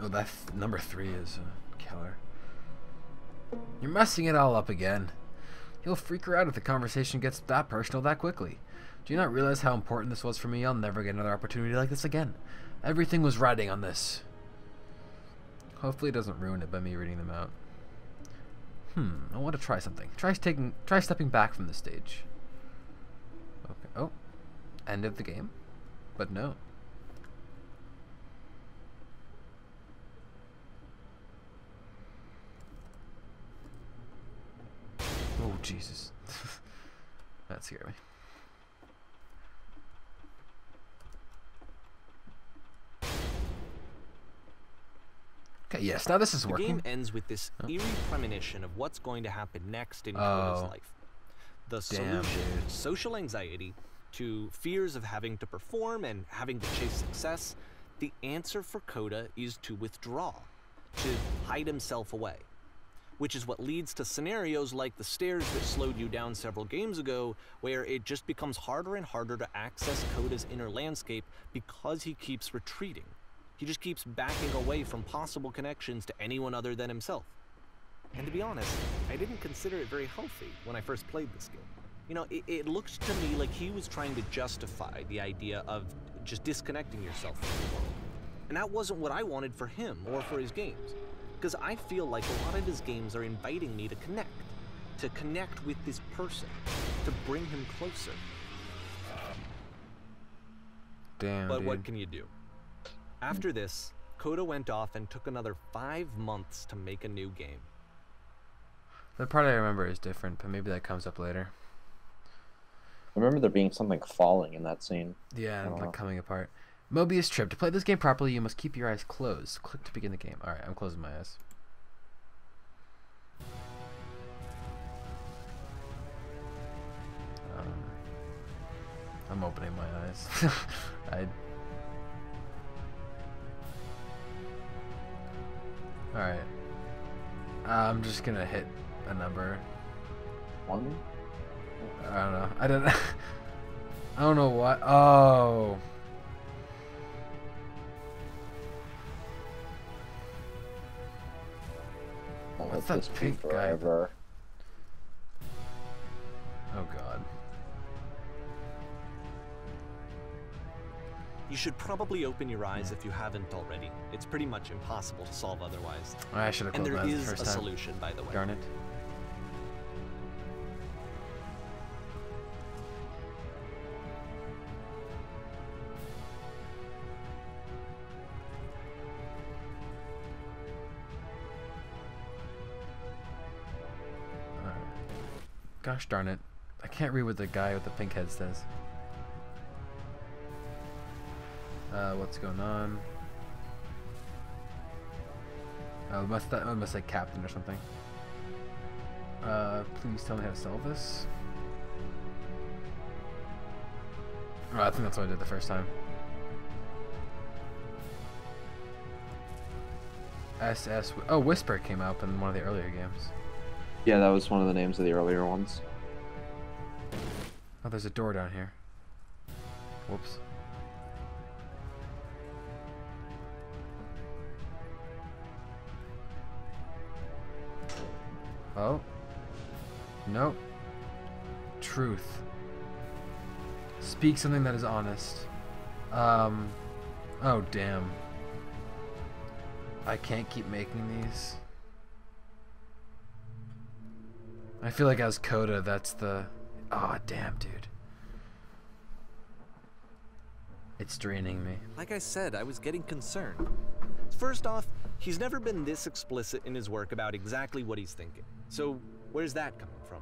Oh, that's number 3 is killer. You're messing it all up again. You'll freak her out if the conversation gets that personal that quickly. Do you not realize how important this was for me? I'll never get another opportunity like this again. Everything was riding on this. Hopefully it doesn't ruin it by me reading them out. I want to try something. Try stepping back from the stage. Okay. Oh. End of the game? But no. Oh, Jesus. That scared me. Okay, yes, now this is working. The game ends with this eerie premonition of what's going to happen next in Coda's life. The solution to social anxiety, to fears of having to perform and having to chase success, the answer for Coda is to withdraw, to hide himself away. Which is what leads to scenarios like the stairs that slowed you down several games ago, where it just becomes harder and harder to access Coda's inner landscape because he keeps retreating. He just keeps backing away from possible connections to anyone other than himself. And to be honest, I didn't consider it very healthy when I first played this game. You know, it looked to me like he was trying to justify the idea of just disconnecting yourself from the world. And that wasn't what I wanted for him or for his games. Because I feel like a lot of his games are inviting me to connect with this person, to bring him closer. Damn, But dude. what can you do? After this, Coda went off and took another 5 months to make a new game. The part I remember is different, but maybe that comes up later. I remember there being something falling in that scene. Yeah, and like coming apart. Mobius Trip. To play this game properly, you must keep your eyes closed. Click to begin the game. Alright, I'm closing my eyes. I'm opening my eyes. Alright. I'm just gonna hit a number. 1? I don't know. I don't know what. Oh. What's that pink guy? Forever. Oh god. You should probably open your eyes if you haven't already. It's pretty much impossible to solve otherwise. I should have And closed there my eyes the is first a time. solution, by the way. Darn it. Alright. Gosh darn it. I can't read what the guy with the pink head says. What's going on? Oh, that must say captain or something. Please tell me how to solve this. Oh, I think that's what I did the first time. Oh, Whisper came up in one of the earlier games. Yeah, that was one of the names of the earlier ones. Oh, there's a door down here. Whoops. Oh. Nope. Truth. Speak something that is honest. Oh, damn. I can't keep making these. I feel like as Coda, that's the... Oh, damn, dude. It's draining me. Like I said, I was getting concerned. First off, he's never been this explicit in his work about exactly what he's thinking. So where's that coming from?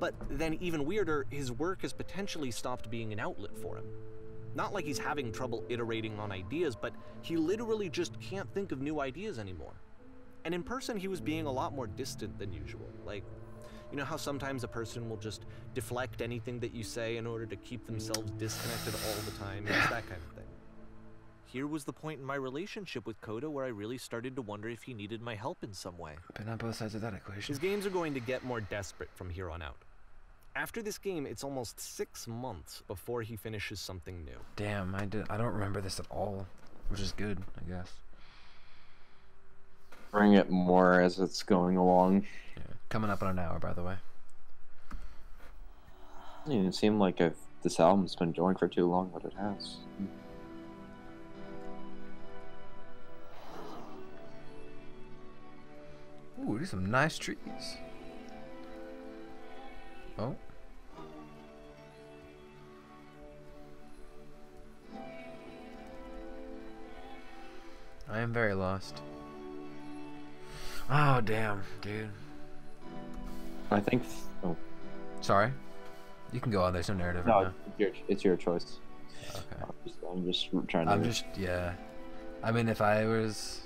But then even weirder, his work has potentially stopped being an outlet for him. Not like he's having trouble iterating on ideas, but he literally just can't think of new ideas anymore. And in person, he was being a lot more distant than usual. Like, you know how sometimes a person will just deflect anything that you say in order to keep themselves disconnected all the time? It's that kind of thing. Here was the point in my relationship with Coda where I really started to wonder if he needed my help in some way. Been on both sides of that equation. His games are going to get more desperate from here on out. After this game, it's almost 6 months before he finishes something new. Damn, I don't remember this at all, which is good, I guess. Bring it more as it's going along. Yeah. Coming up on an hour, by the way. It doesn't seem like this album's been going for too long, but it has. Ooh, there's some nice trees. Oh. I am very lost. Oh, damn, dude. I think. Oh. Sorry? You can go on, there's no narrative No, right it's your choice. now. Okay. I'm just trying to. Yeah. I mean, if I was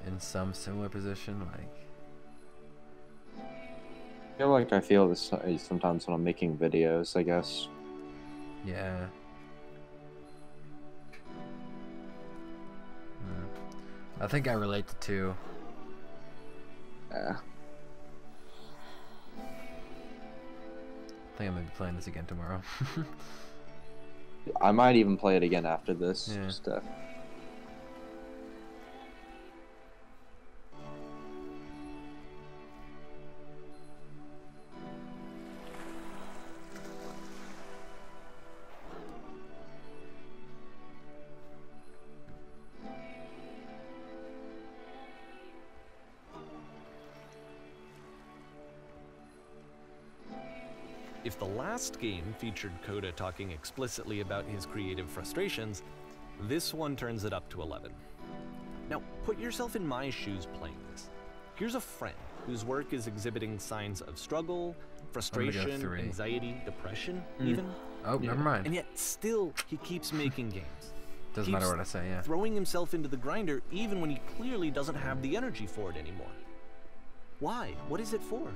in some similar position, like... I feel this sometimes when I'm making videos, I guess. Yeah. I think I relate to two. Yeah. I think I'm gonna be playing this again tomorrow. I might even play it again after this. Yeah. Just, If the last game featured Coda talking explicitly about his creative frustrations, this one turns it up to 11. Now, put yourself in my shoes playing this. Here's a friend whose work is exhibiting signs of struggle, frustration, 3. anxiety, depression, even. Oh, never mind. And yet still, he keeps making games. Doesn't matter what I say, yeah. Throwing himself into the grinder even when he clearly doesn't have the energy for it anymore. Why? What is it for?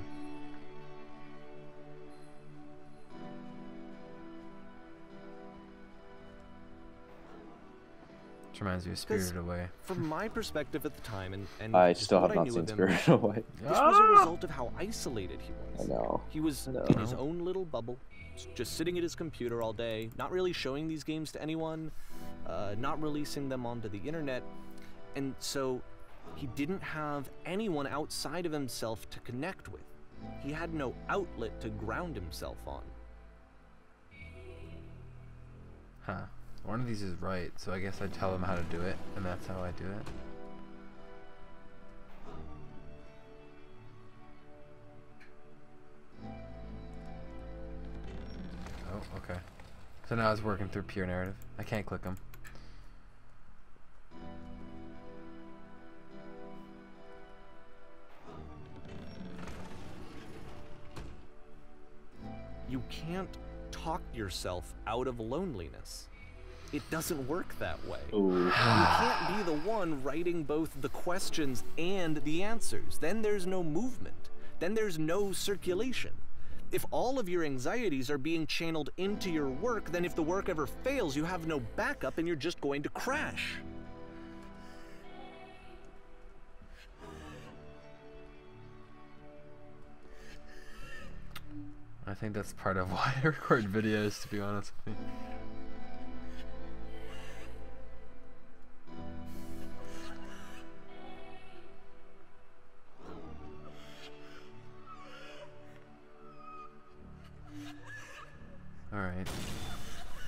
Reminds me of Spirited Away. From my perspective at the time, and I just still what have I not knew seen of him, Spirited Away. this was a result of how isolated he was. I know. He was I know. in his own little bubble, just sitting at his computer all day, not really showing these games to anyone, not releasing them onto the internet, and so he didn't have anyone outside of himself to connect with. He had no outlet to ground himself on. Huh. One of these is right, so I guess I tell them how to do it, and that's how I do it. Oh, okay. So now it's working through pure narrative. I can't click them. You can't talk yourself out of loneliness. It doesn't work that way. Ooh. You can't be the one writing both the questions and the answers. Then there's no movement. Then there's no circulation. If all of your anxieties are being channeled into your work, then if the work ever fails, you have no backup and you're just going to crash. I think that's part of why I record videos, to be honest with you. Alright.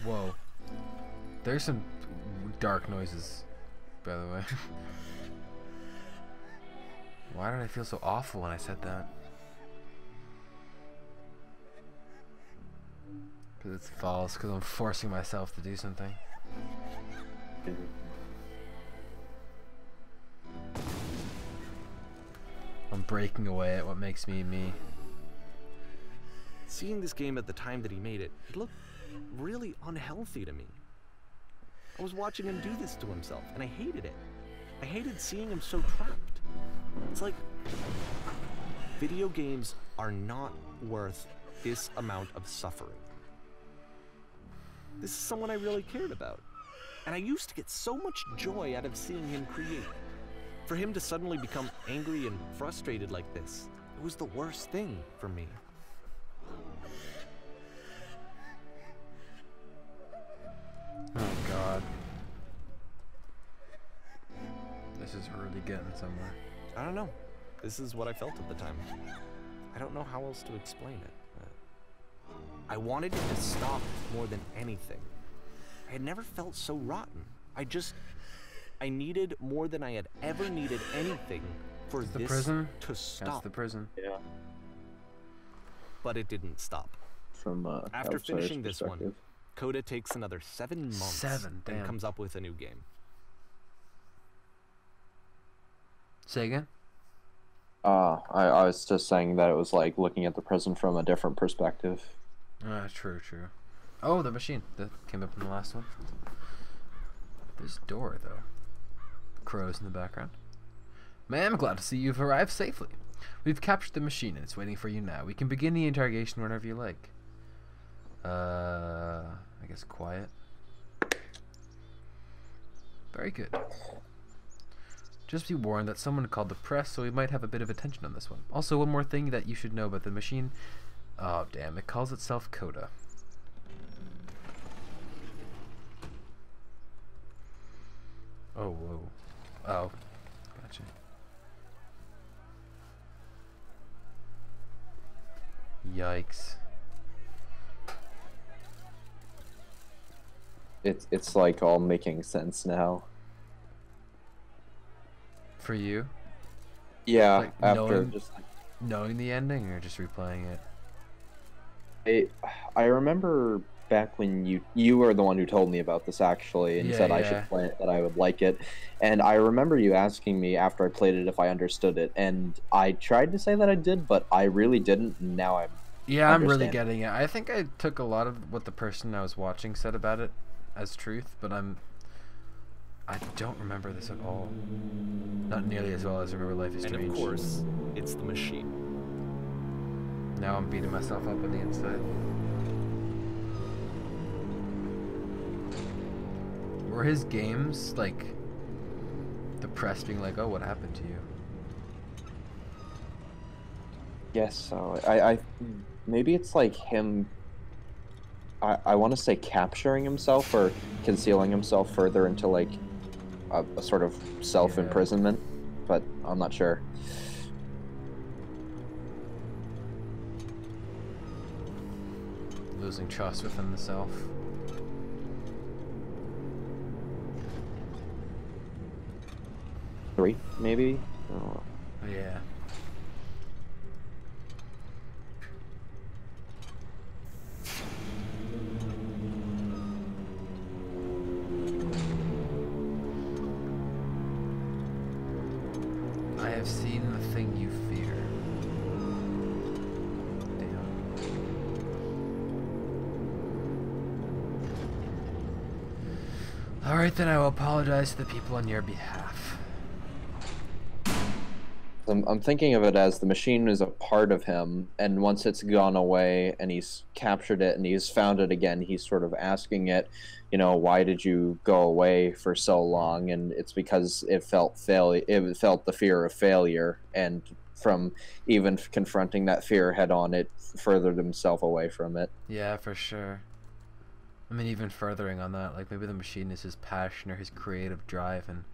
Whoa. There's some dark noises, by the way. Why did I feel so awful when I said that? Because it's false, because I'm forcing myself to do something. I'm breaking away at what makes me me. Seeing this game at the time that he made it, it looked really unhealthy to me. I was watching him do this to himself, and I hated it. I hated seeing him so trapped. It's like, video games are not worth this amount of suffering. This is someone I really cared about, and I used to get so much joy out of seeing him create. For him to suddenly become angry and frustrated like this, it was the worst thing for me. Oh god. This is really getting somewhere. I don't know. This is what I felt at the time. I don't know how else to explain it. I wanted it to stop more than anything. I had never felt so rotten. I needed more than I had ever needed anything for The this prison? to stop. That's the prison. Yeah. But it didn't stop. From After outsider's finishing this one, perspective. Coda takes another 7 months 7, and damn. comes up with a new game. Say again? I was just saying that it was like looking at the prison from a different perspective. True. Oh, the machine that came up in the last one. This door, though. Crows in the background. Ma'am, glad to see you've arrived safely. We've captured the machine and it's waiting for you now. We can begin the interrogation whenever you like. I guess quiet. Very good. Just be warned that someone called the press, so we might have a bit of attention on this one. Also, one more thing that you should know about the machine. Oh, damn, it calls itself Coda. Oh, whoa. Oh, gotcha. Yikes. It's like all making sense now. For you? Yeah, Like, after just like Knowing the ending or just replaying it? I remember back when you were the one who told me about this actually and Yeah, said I yeah. should play it, that I would like it. And I remember you asking me after I played it if I understood it, and I tried to say that I did, but I really didn't, and now I'm Yeah, I'm really understand. getting it. I think I took a lot of what the person I was watching said about it as truth, but I don't remember this at all. Not nearly as well as I remember Life is And Strange. of course, it's the machine. Now I'm beating myself up on the inside. Were his games like the press being like, "Oh, what happened to you?" Yes, so I maybe it's like him. I want to say capturing himself or concealing himself further into like a sort of self-imprisonment, but I'm not sure. Losing trust within the self. Three, maybe. I don't know. Yeah. I have seen the thing you fear. Damn. Alright, then I will apologize to the people on your behalf. I'm thinking of it as the machine is a part of him, and once it's gone away and he's captured it and he's found it again, he's sort of asking it, you know, why did you go away for so long? And it's because it felt it felt the fear of failure, and from even confronting that fear head on, it furthered himself away from it. Yeah, for sure. I mean, even furthering on that, like maybe the machine is his passion or his creative drive, and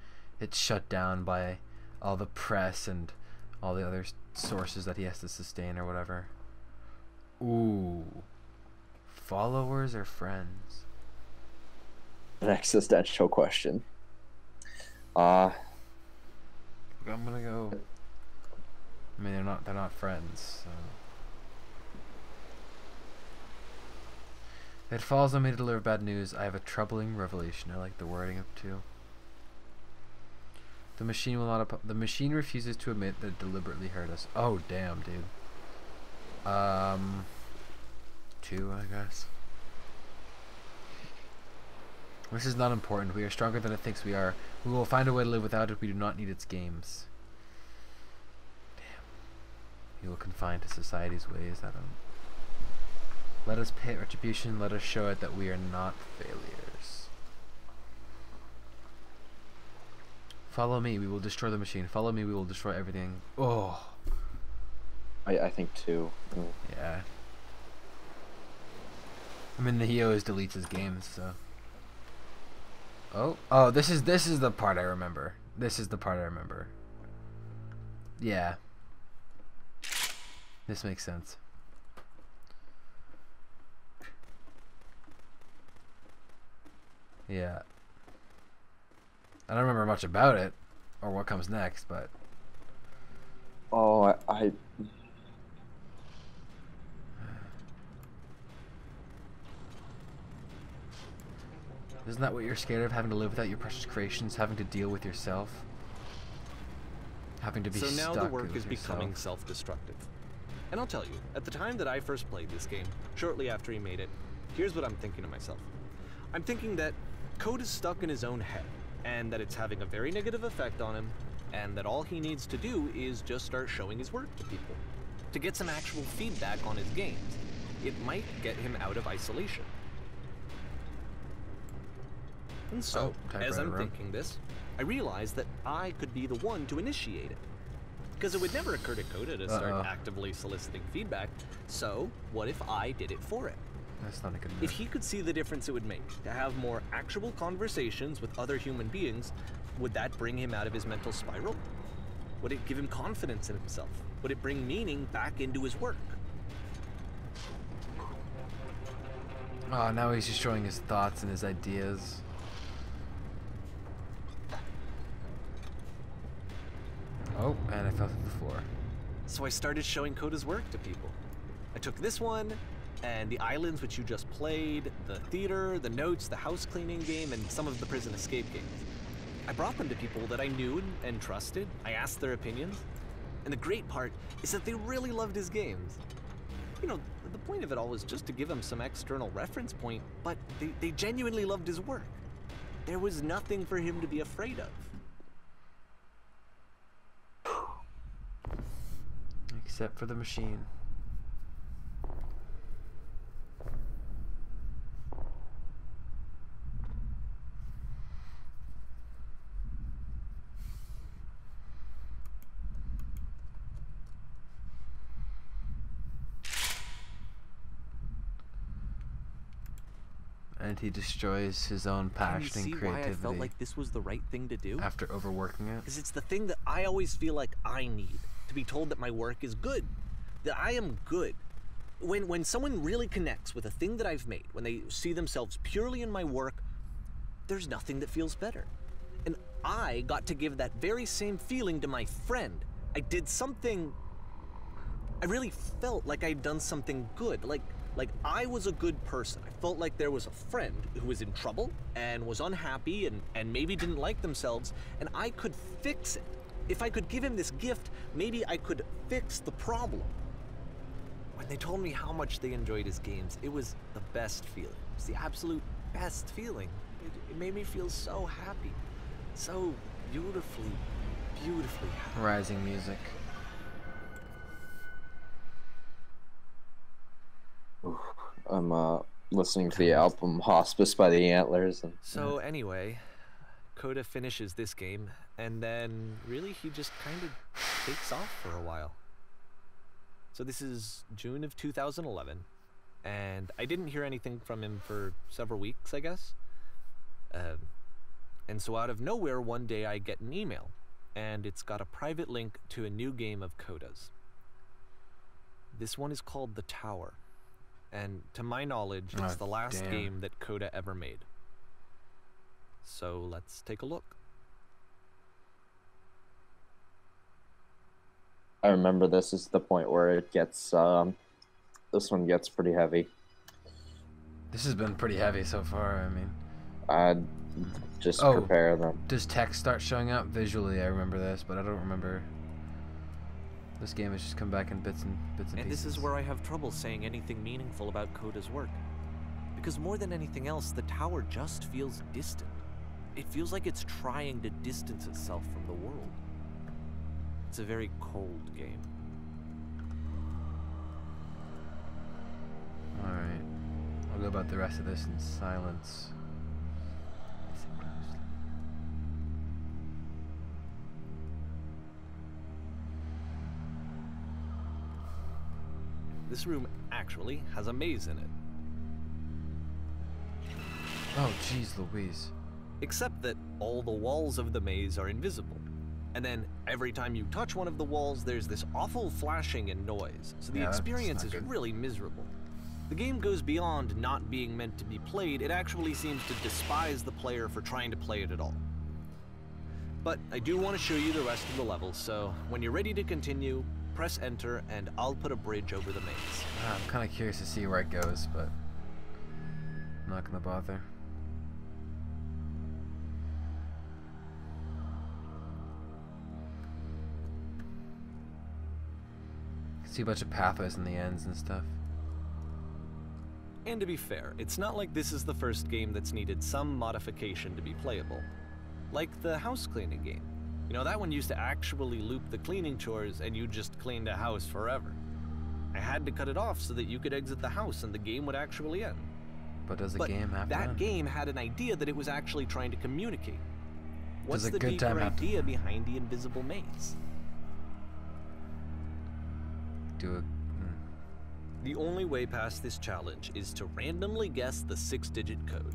it's shut down by all the press and all the other sources that he has to sustain or whatever. Ooh. Followers or friends? An existential question. I'm gonna go. I mean, they're not friends. So. It falls on me to deliver bad news. I have a troubling revelation. I like the wording up too. The machine will not. The machine refuses to admit that it deliberately hurt us. Oh damn, dude. 2, I guess. This is not important. We are stronger than it thinks we are. We will find a way to live without it. We do not need its games. Damn. We will confine to society's ways. I don't. Let us pay retribution. Let us show it that we are not failures. Follow me. We will destroy the machine. Follow me. We will destroy everything. Oh. I think 2. Yeah. I mean, he always deletes his games, so. Oh, this is the part I remember. This is the part I remember. Yeah. This makes sense. Yeah. I don't remember much about it or what comes next, but Oh, I isn't that what you're scared of? Having to live without your precious creations, having to deal with yourself, having to be So now stuck the work with is becoming yourself. self-destructive. And I'll tell you, at the time that I first played this game, shortly after he made it, here's what I'm thinking to myself. I'm thinking that Code is stuck in his own head, and that it's having a very negative effect on him, and that all he needs to do is just start showing his work to people, to get some actual feedback on his games. It might get him out of isolation. And so, as I'm thinking this, I realize that I could be the one to initiate it. Because it would never occur to Coda to start actively soliciting feedback, so what if I did it for him? That's not a good move. If he could see the difference it would make to have more actual conversations with other human beings, would that bring him out of his mental spiral? Would it give him confidence in himself? Would it bring meaning back into his work? Oh, now he's just showing his thoughts and his ideas. Oh, and I fell through the floor. So I started showing Coda's work to people. I took this one, and the islands which you just played, the theater, the notes, the house cleaning game, and some of the prison escape games. I brought them to people that I knew and trusted. I asked their opinions. And the great part is that they really loved his games. You know, the point of it all was just to give him some external reference point, but they genuinely loved his work. There was nothing for him to be afraid of. Except for the machine. And he destroys his own passion and Can you see creativity why I felt like this was the right thing to do? after overworking it. Because it's the thing that I always feel like I need, to be told that my work is good, that I am good. When someone really connects with a thing that I've made, when they see themselves purely in my work, there's nothing that feels better. And I got to give that very same feeling to my friend. I did something, I really felt like I'd done something good, like I was a good person. I felt like there was a friend who was in trouble and was unhappy and maybe didn't like themselves, and I could fix it. If I could give him this gift, maybe I could fix the problem. When they told me how much they enjoyed his games, it was the best feeling. It was the absolute best feeling. It made me feel so happy. So beautifully, beautifully happy. Rising music. I'm listening to the album Hospice by the Antlers. And, So anyway, Coda finishes this game, and then really he just kind of takes off for a while. So this is June of 2011, and I didn't hear anything from him for several weeks, I guess. And so out of nowhere, one day I get an email, and it's got a private link to a new game of Coda's. This one is called The Tower, and to my knowledge, it's the last damn. game that Coda ever made. So let's take a look. I remember this is the point where it gets, this one gets pretty heavy. This has been pretty heavy so far. I mean, I'd just Oh. prepare them. does text start showing up visually? I remember this, but I don't remember. This game has just come back in bits and And pieces. this is where I have trouble saying anything meaningful about Coda's work. Because more than anything else, the tower just feels distant. It feels like it's trying to distance itself from the world. It's a very cold game. All right, I'll go about the rest of this in silence. This room actually has a maze in it. Oh, jeez, Louise. Except that all the walls of the maze are invisible. And then every time you touch one of the walls, there's this awful flashing and noise. So the Yeah, that's experience not is good. really miserable. The game goes beyond not being meant to be played. It actually seems to despise the player for trying to play it at all. But I do want to show you the rest of the level, so when you're ready to continue, press enter and I'll put a bridge over the maze. I'm kind of curious to see where it goes, but I'm not gonna bother. See a bunch of pathways in the ends and stuff. And to be fair, it's not like this is the first game that's needed some modification to be playable. Like the house cleaning game. You know, that one used to actually loop the cleaning chores and you just cleaned a house forever. I had to cut it off so that you could exit the house and the game would actually end. But does the But game have to that end? game had an idea that it was actually trying to communicate. What's Does a the good time deeper have to- idea behind the invisible maze? Do a The only way past this challenge is to randomly guess the 6-digit code.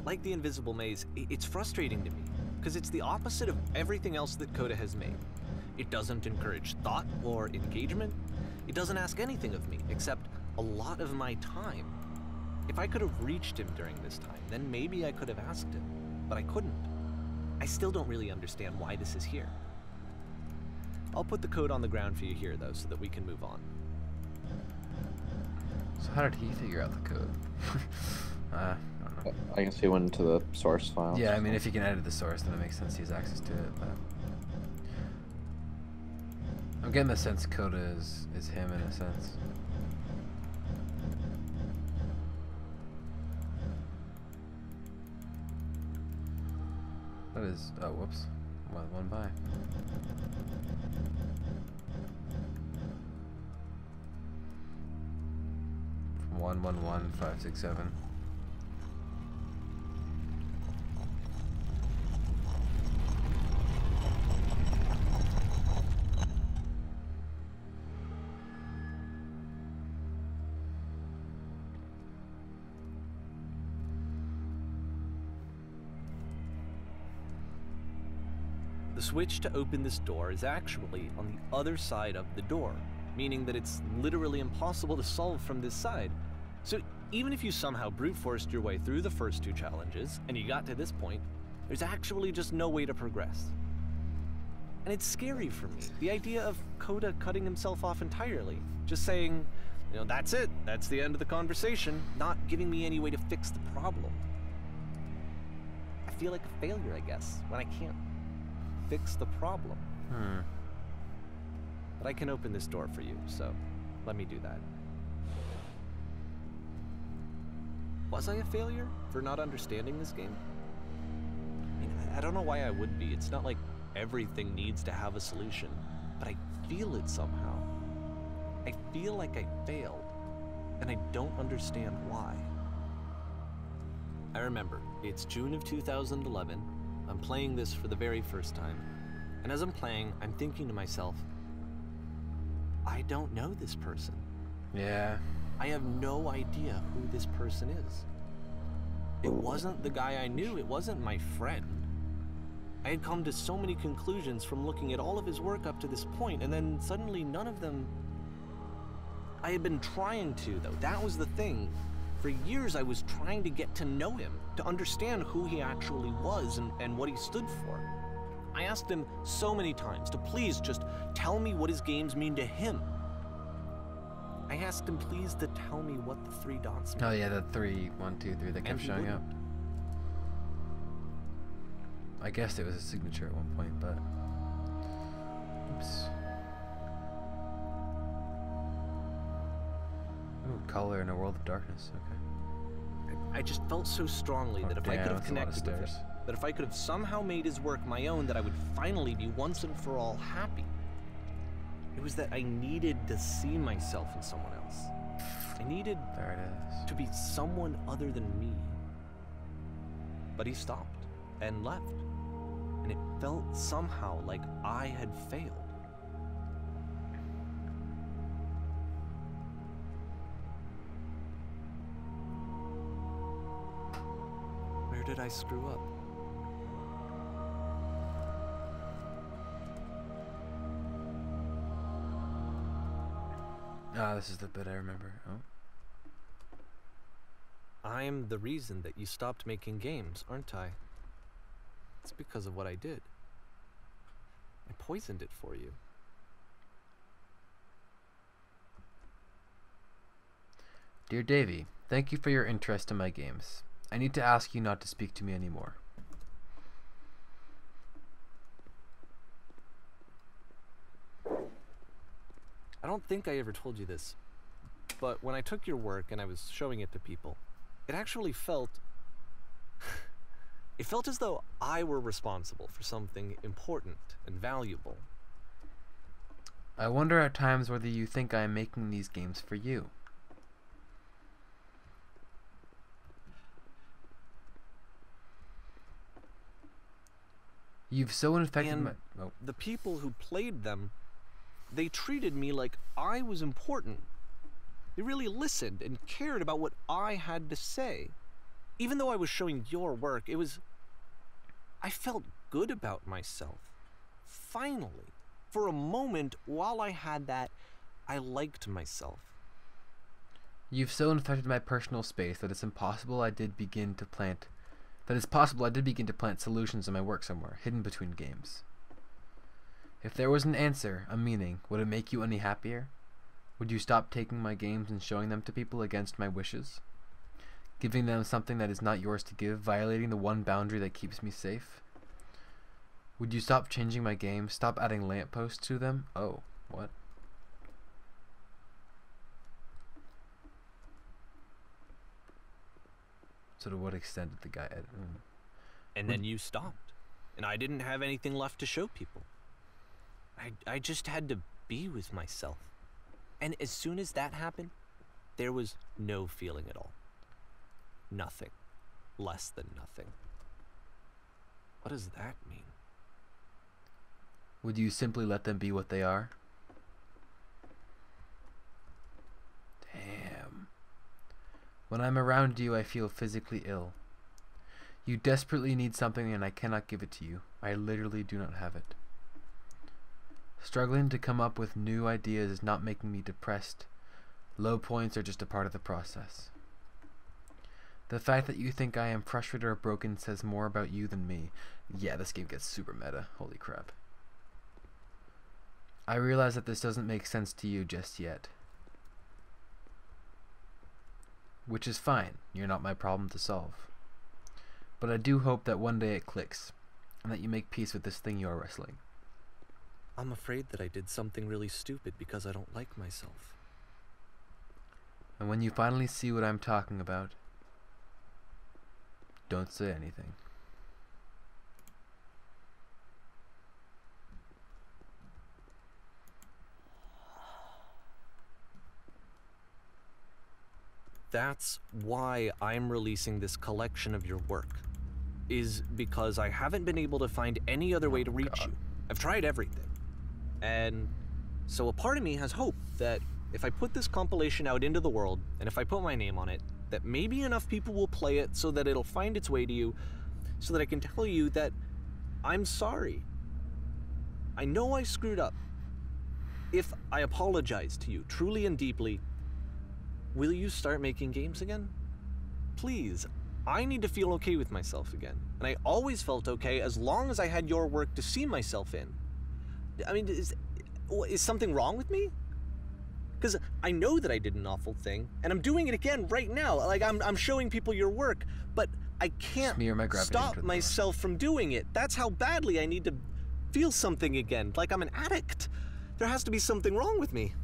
Like the invisible maze, it's frustrating to me, because it's the opposite of everything else that Coda has made. It doesn't encourage thought or engagement. It doesn't ask anything of me, except a lot of my time. If I could have reached him during this time, then maybe I could have asked him, but I couldn't. I still don't really understand why this is here. I'll put the code on the ground for you here, though, so that we can move on. So how did he figure out the code? I don't know. I guess he went into the source file. Yeah, I mean, if you can edit the source, then it makes sense he has access to it. But I'm getting the sense Coda is him in a sense. That is. Oh, whoops. One by. From 111567. The switch to open this door is actually on the other side of the door, meaning that it's literally impossible to solve from this side. So even if you somehow brute forced your way through the first 2 challenges, and you got to this point, there's actually just no way to progress. And it's scary for me, the idea of Coda cutting himself off entirely, just saying, you know, that's it, that's the end of the conversation, not giving me any way to fix the problem. I feel like a failure, I guess, when I can't fix the problem. But I can open this door for you, so let me do that. Was I a failure for not understanding this game? I mean, I don't know why I would be. It's not like everything needs to have a solution, but I feel it somehow. I feel like I failed, and I don't understand why. I remember, it's June of 2011. I'm playing this for the very first time, and as I'm playing, I'm thinking to myself, I don't know this person. Yeah. I have no idea who this person is. It wasn't the guy I knew, it wasn't my friend. I had come to so many conclusions from looking at all of his work up to this point, and then suddenly none of them... I had been trying to, though. That was the thing. For years I was trying to get to know him, to understand who he actually was and what he stood for. I asked him so many times to please just tell me what his games mean to him. I asked him please to tell me what the 3 dots meant. Oh yeah, the 3, 1, 2, 3 that And kept he showing up. wouldn't. I guessed it was a signature at one point, but oops. Ooh, color in a world of darkness. Okay. I just felt so strongly that if I damn, could have that's a lot of connected with him, stairs. that if I could have somehow made his work my own, that I would finally be once and for all happy. It was that I needed to see myself in someone else. I needed There it is. to be someone other than me. But he stopped and left, and it felt somehow like I had failed. Where did I screw up? Ah, this is the bit I remember. Oh. I'm the reason that you stopped making games, aren't I? It's because of what I did. I poisoned it for you. Dear Davy, thank you for your interest in my games. I need to ask you not to speak to me anymore. I don't think I ever told you this, but when I took your work and I was showing it to people, it actually felt... it felt as though I were responsible for something important and valuable. I wonder at times whether you think I am making these games for you. You've so infected And my... Oh. the people who played them, they treated me like I was important. They really listened and cared about what I had to say. Even though I was showing your work, it was... I felt good about myself. Finally. For a moment, while I had that, I liked myself. You've so infected my personal space that it's possible I did begin to plant solutions in my work somewhere, hidden between games. If there was an answer, a meaning, would it make you any happier? Would you stop taking my games and showing them to people against my wishes? Giving them something that is not yours to give, violating the one boundary that keeps me safe? Would you stop changing my games, stop adding lampposts to them? Oh, what? So to what extent did the guy edit? And then you stopped. And I didn't have anything left to show people. I just had to be with myself. And as soon as that happened, there was no feeling at all. Nothing. Less than nothing. What does that mean? Would you simply let them be what they are? Damn. When I'm around you, I feel physically ill. You desperately need something and I cannot give it to you. I literally do not have it. Struggling to come up with new ideas is not making me depressed. Low points are just a part of the process. The fact that you think I am frustrated or broken says more about you than me. Yeah, this game gets super meta. Holy crap. I realize that this doesn't make sense to you just yet. Which is fine. You're not my problem to solve. But I do hope that one day it clicks, and that you make peace with this thing you are wrestling. I'm afraid that I did something really stupid because I don't like myself. And when you finally see what I'm talking about, don't say anything. That's why I'm releasing this collection of your work. Is because I haven't been able to find any other way to reach you. I've tried everything. And so a part of me has hope that if I put this compilation out into the world, and if I put my name on it, that maybe enough people will play it so that it'll find its way to you, so that I can tell you that I'm sorry. I know I screwed up. If I apologize to you truly and deeply, will you start making games again? Please, I need to feel okay with myself again. And I always felt okay as long as I had your work to see myself in. I mean, is something wrong with me? Because I know that I did an awful thing, and I'm doing it again right now. Like, I'm showing people your work, but I can't Smear my gravity into stop the myself from doing it. That's how badly I need to feel something again, like I'm an addict. There has to be something wrong with me.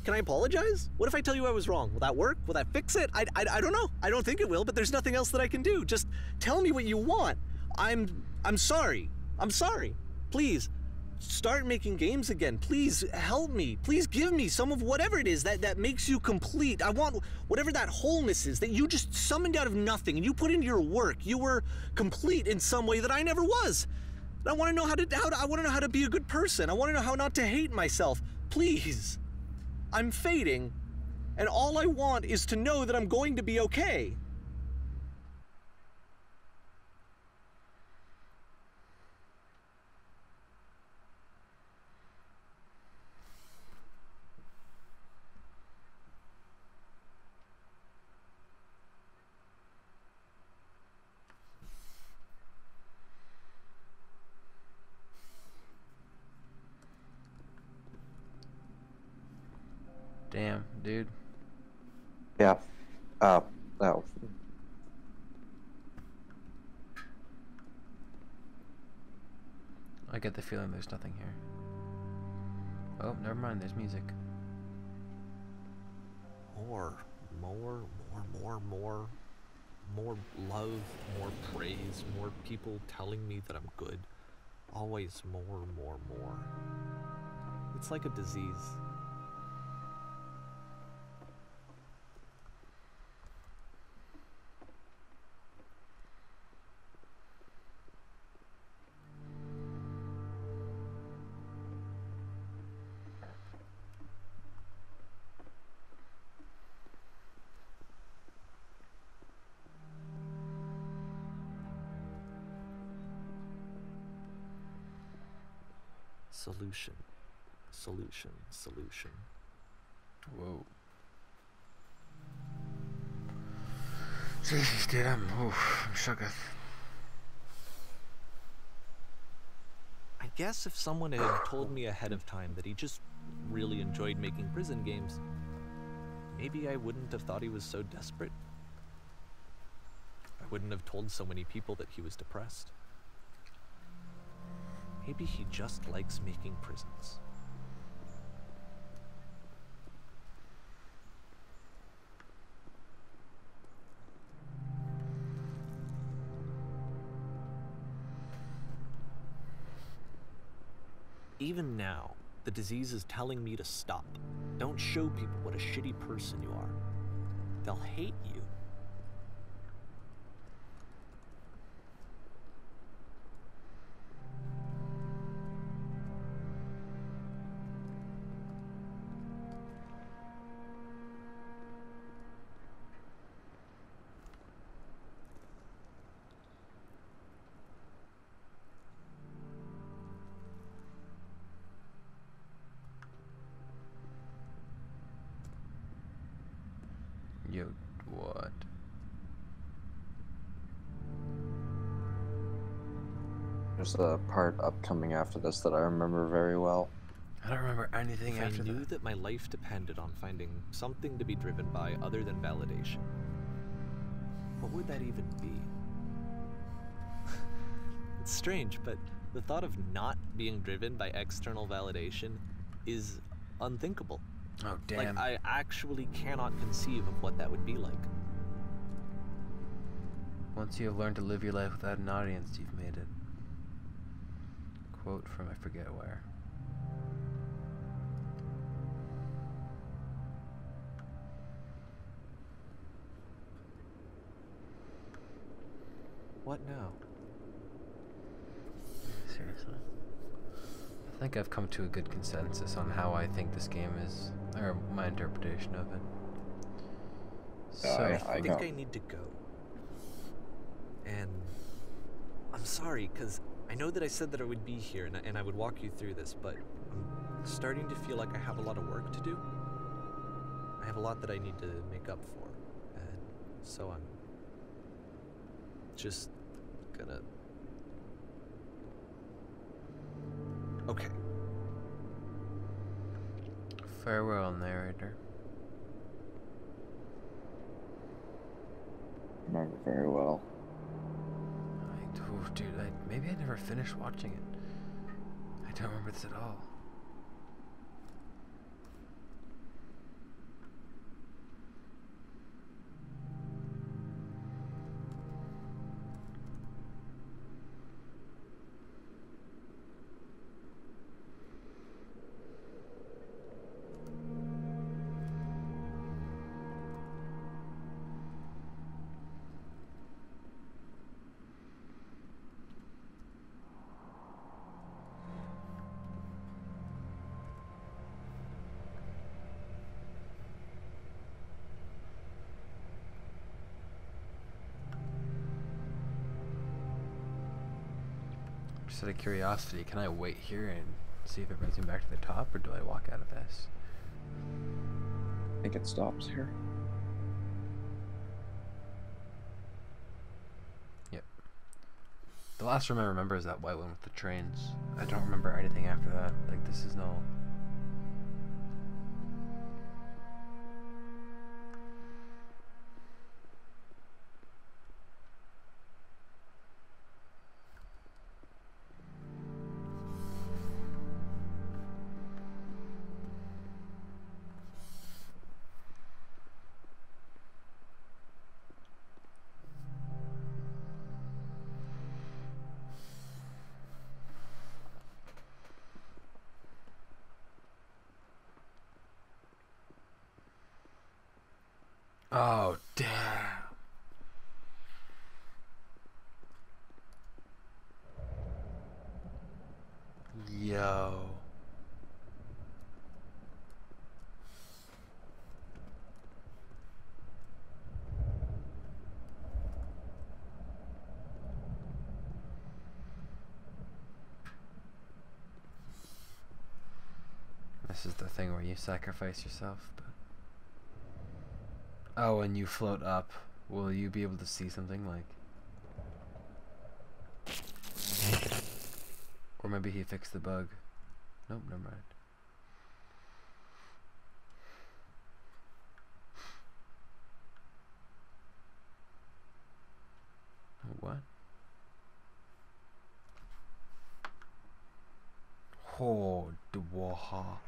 Can I apologize? What if I tell you I was wrong? Will that work? Will that fix it? I don't know. I don't think it will, but there's nothing else that I can do. Just tell me what you want. I'm sorry. I'm sorry. Please, start making games again. Please help me. Please give me some of whatever it is that makes you complete. I want whatever that wholeness is that you just summoned out of nothing and you put into your work. You were complete in some way that I never was. And I want to know I want to know how to be a good person. I want to know how not to hate myself. Please. I'm fading, and all I want is to know that I'm going to be okay. Damn, dude. Yeah. Oh. I get the feeling there's nothing here. Oh, never mind, there's music. More love, more praise, more people telling me that I'm good. Always more. It's like a disease. Solution. Whoa. Jesus, dude, I'm shooketh. I guess if someone had told me ahead of time that he just really enjoyed making prison games, maybe I wouldn't have thought he was so desperate. I wouldn't have told so many people that he was depressed. Maybe he just likes making prisons. Even now, the disease is telling me to stop. Don't show people what a shitty person you are. They'll hate you. Yo, what? There's a part upcoming after this that I remember very well. I don't remember anything If after I knew that. that my life depended on finding something to be driven by other than validation, what would that even be? It's strange, but the thought of not being driven by external validation is unthinkable. Oh, damn. Like, I actually cannot conceive of what that would be like. Once you have learned to live your life without an audience, you've made it. Quote from I forget where. What now? Seriously. I think I've come to a good consensus on how I think this game is, or my interpretation of it. So, I think I need to go. And I'm sorry, because I know that I said that I would be here and I would walk you through this, but I'm starting to feel like I have a lot of work to do. I have a lot that I need to make up for. And so I'm just gonna... Okay. Farewell, narrator. Remember very well. Oh, dude, maybe I never finished watching it. I don't remember this at all. Just out of curiosity, can I wait here and see if it brings me back to the top, or do I walk out of this? I think it stops here. Yep. The last room I remember is that white one with the trains. I don't remember anything after that. Like, this is no... Oh, damn. Yo. This is the thing where you sacrifice yourself, but... Oh, and you float up. Will you be able to see something like... Or maybe he fixed the bug. Nope, never mind. What? Oh, the waha.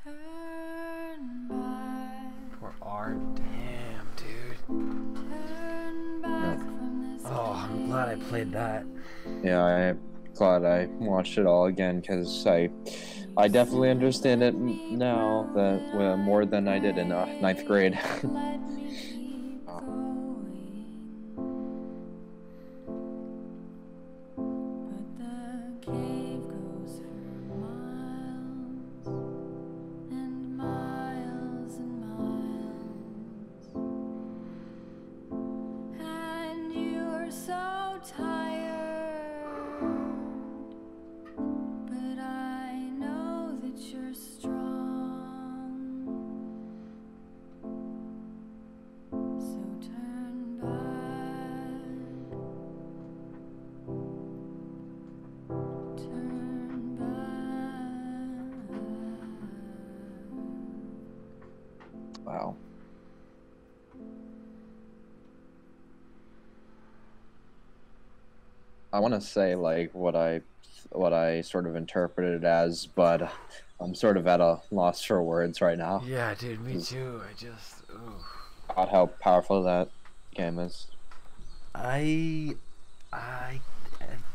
Turn back. Poor R. Damn, dude. Turn back from this Oh, I'm glad I played that. Yeah, I'm glad I watched it all again because I definitely understand it now that more than I did in ninth grade. Let me keep going. But the cave goes for miles and miles and miles. And you're so tired. But I know that you're strong. So turn back. Turn back. Wow. I want to say like what I what I sort of interpreted it as, but I'm sort of at a loss for words right now Yeah, dude, me too. I just, ooh. about how powerful that game is. I,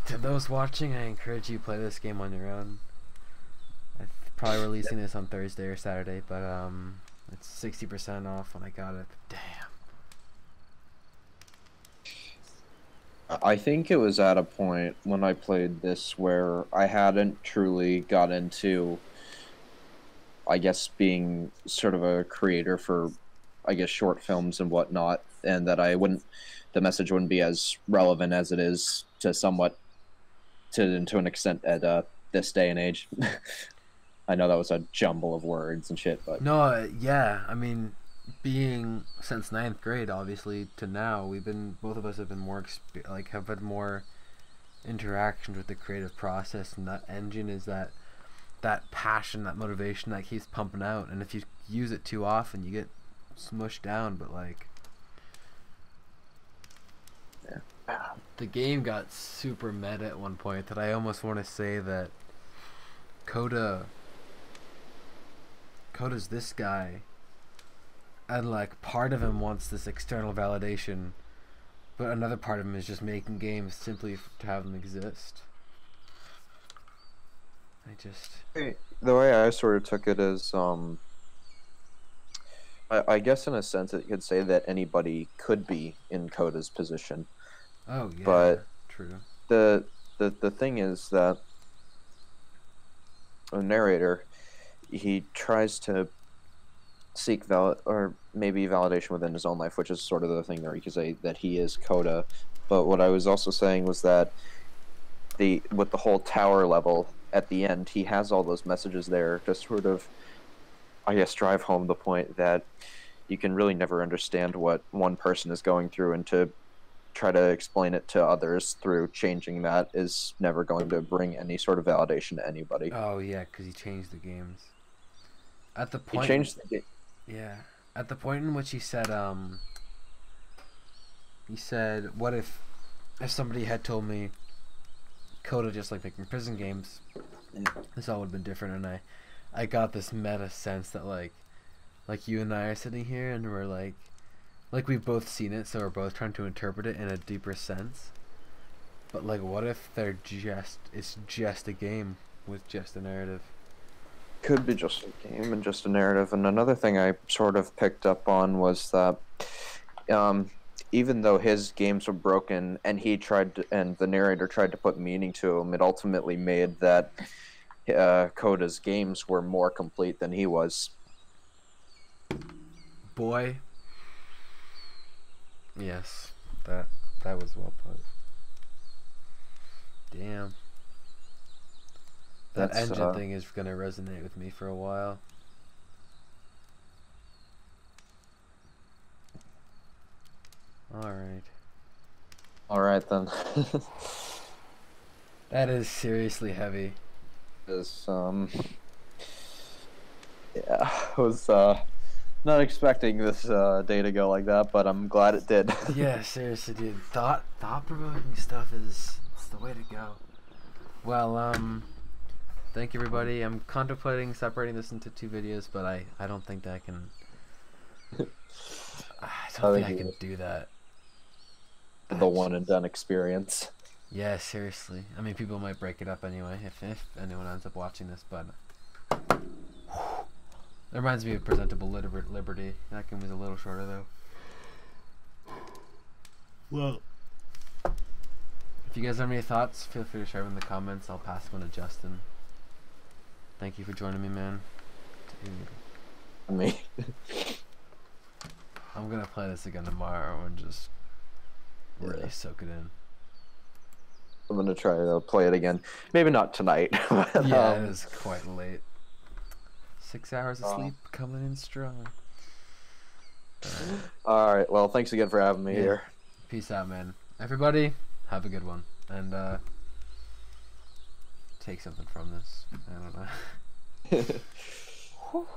to those watching, I encourage you to play this game on your own. I'm probably releasing this on Thursday or Saturday, but it's 60% off when I got it. Damn. I think it was at a point when I played this where I hadn't truly got into, I guess, being sort of a creator for, I guess, short films and whatnot, and that the message wouldn't be as relevant as it is to an extent at this day and age. I know that was a jumble of words and shit, but No, yeah, I mean, being since ninth grade, obviously, to now, both of us have been have had more interactions with the creative process, and that engine is that passion, that motivation that keeps pumping out, and if you use it too often, you get smushed down, but like, yeah. the game got super meta at one point that I almost want to say that Coda's this guy, and like part of him wants this external validation, but another part of him is just making games simply to have them exist. The way I sort of took it is, I guess in a sense it could say that anybody could be in Coda's position. Oh yeah, But true. the thing is that a narrator, he tries to seek validation within his own life, which is sort of the thing there. You could say that he is Coda, but what I was also saying was that with the whole tower level at the end, he has all those messages there to sort of, I guess, drive home the point that you can really never understand what one person is going through, and to try to explain it to others through changing that is never going to bring any sort of validation to anybody. Oh yeah, because he changed the games. At the He point, changed the game. yeah, at the point in which he said, what if somebody had told me Coda just like making prison games, this all would have been different, and I got this meta sense that like you and I are sitting here and we're like we've both seen it, so we're both trying to interpret it in a deeper sense. But like, what if it's just a game with just a narrative? Could be just a game and just a narrative. And another thing I sort of picked up on was that even though his games were broken and and the narrator tried to put meaning to them, it ultimately made that Coda's games were more complete than he was. Boy. Yes, that was well put. Damn. That That's, engine thing is gonna resonate with me for a while. Alright then. That is seriously heavy. Yeah, I was not expecting this day to go like that, but I'm glad it did. Yeah, seriously, dude. Thought-provoking stuff is the way to go. Well, thank you, everybody. I'm contemplating separating this into 2 videos, but I don't think that I can. I don't think I can do that. The one and done experience. Yeah, seriously. I mean, people might break it up anyway if anyone ends up watching this, but it reminds me of Presentable Liberty. That game was a little shorter though. Well, if you guys have any thoughts, feel free to share them in the comments. I'll pass them to Justin. Thank you for joining me, man. Dude. Me. I'm gonna play this again tomorrow and just really soak it in. I'm gonna try to play it again. Maybe not tonight. But, yeah, it is quite late. 6 hours of sleep coming in strong. Alright, well, thanks again for having me here. Peace out, man. Everybody, have a good one. And, take something from this. I don't know.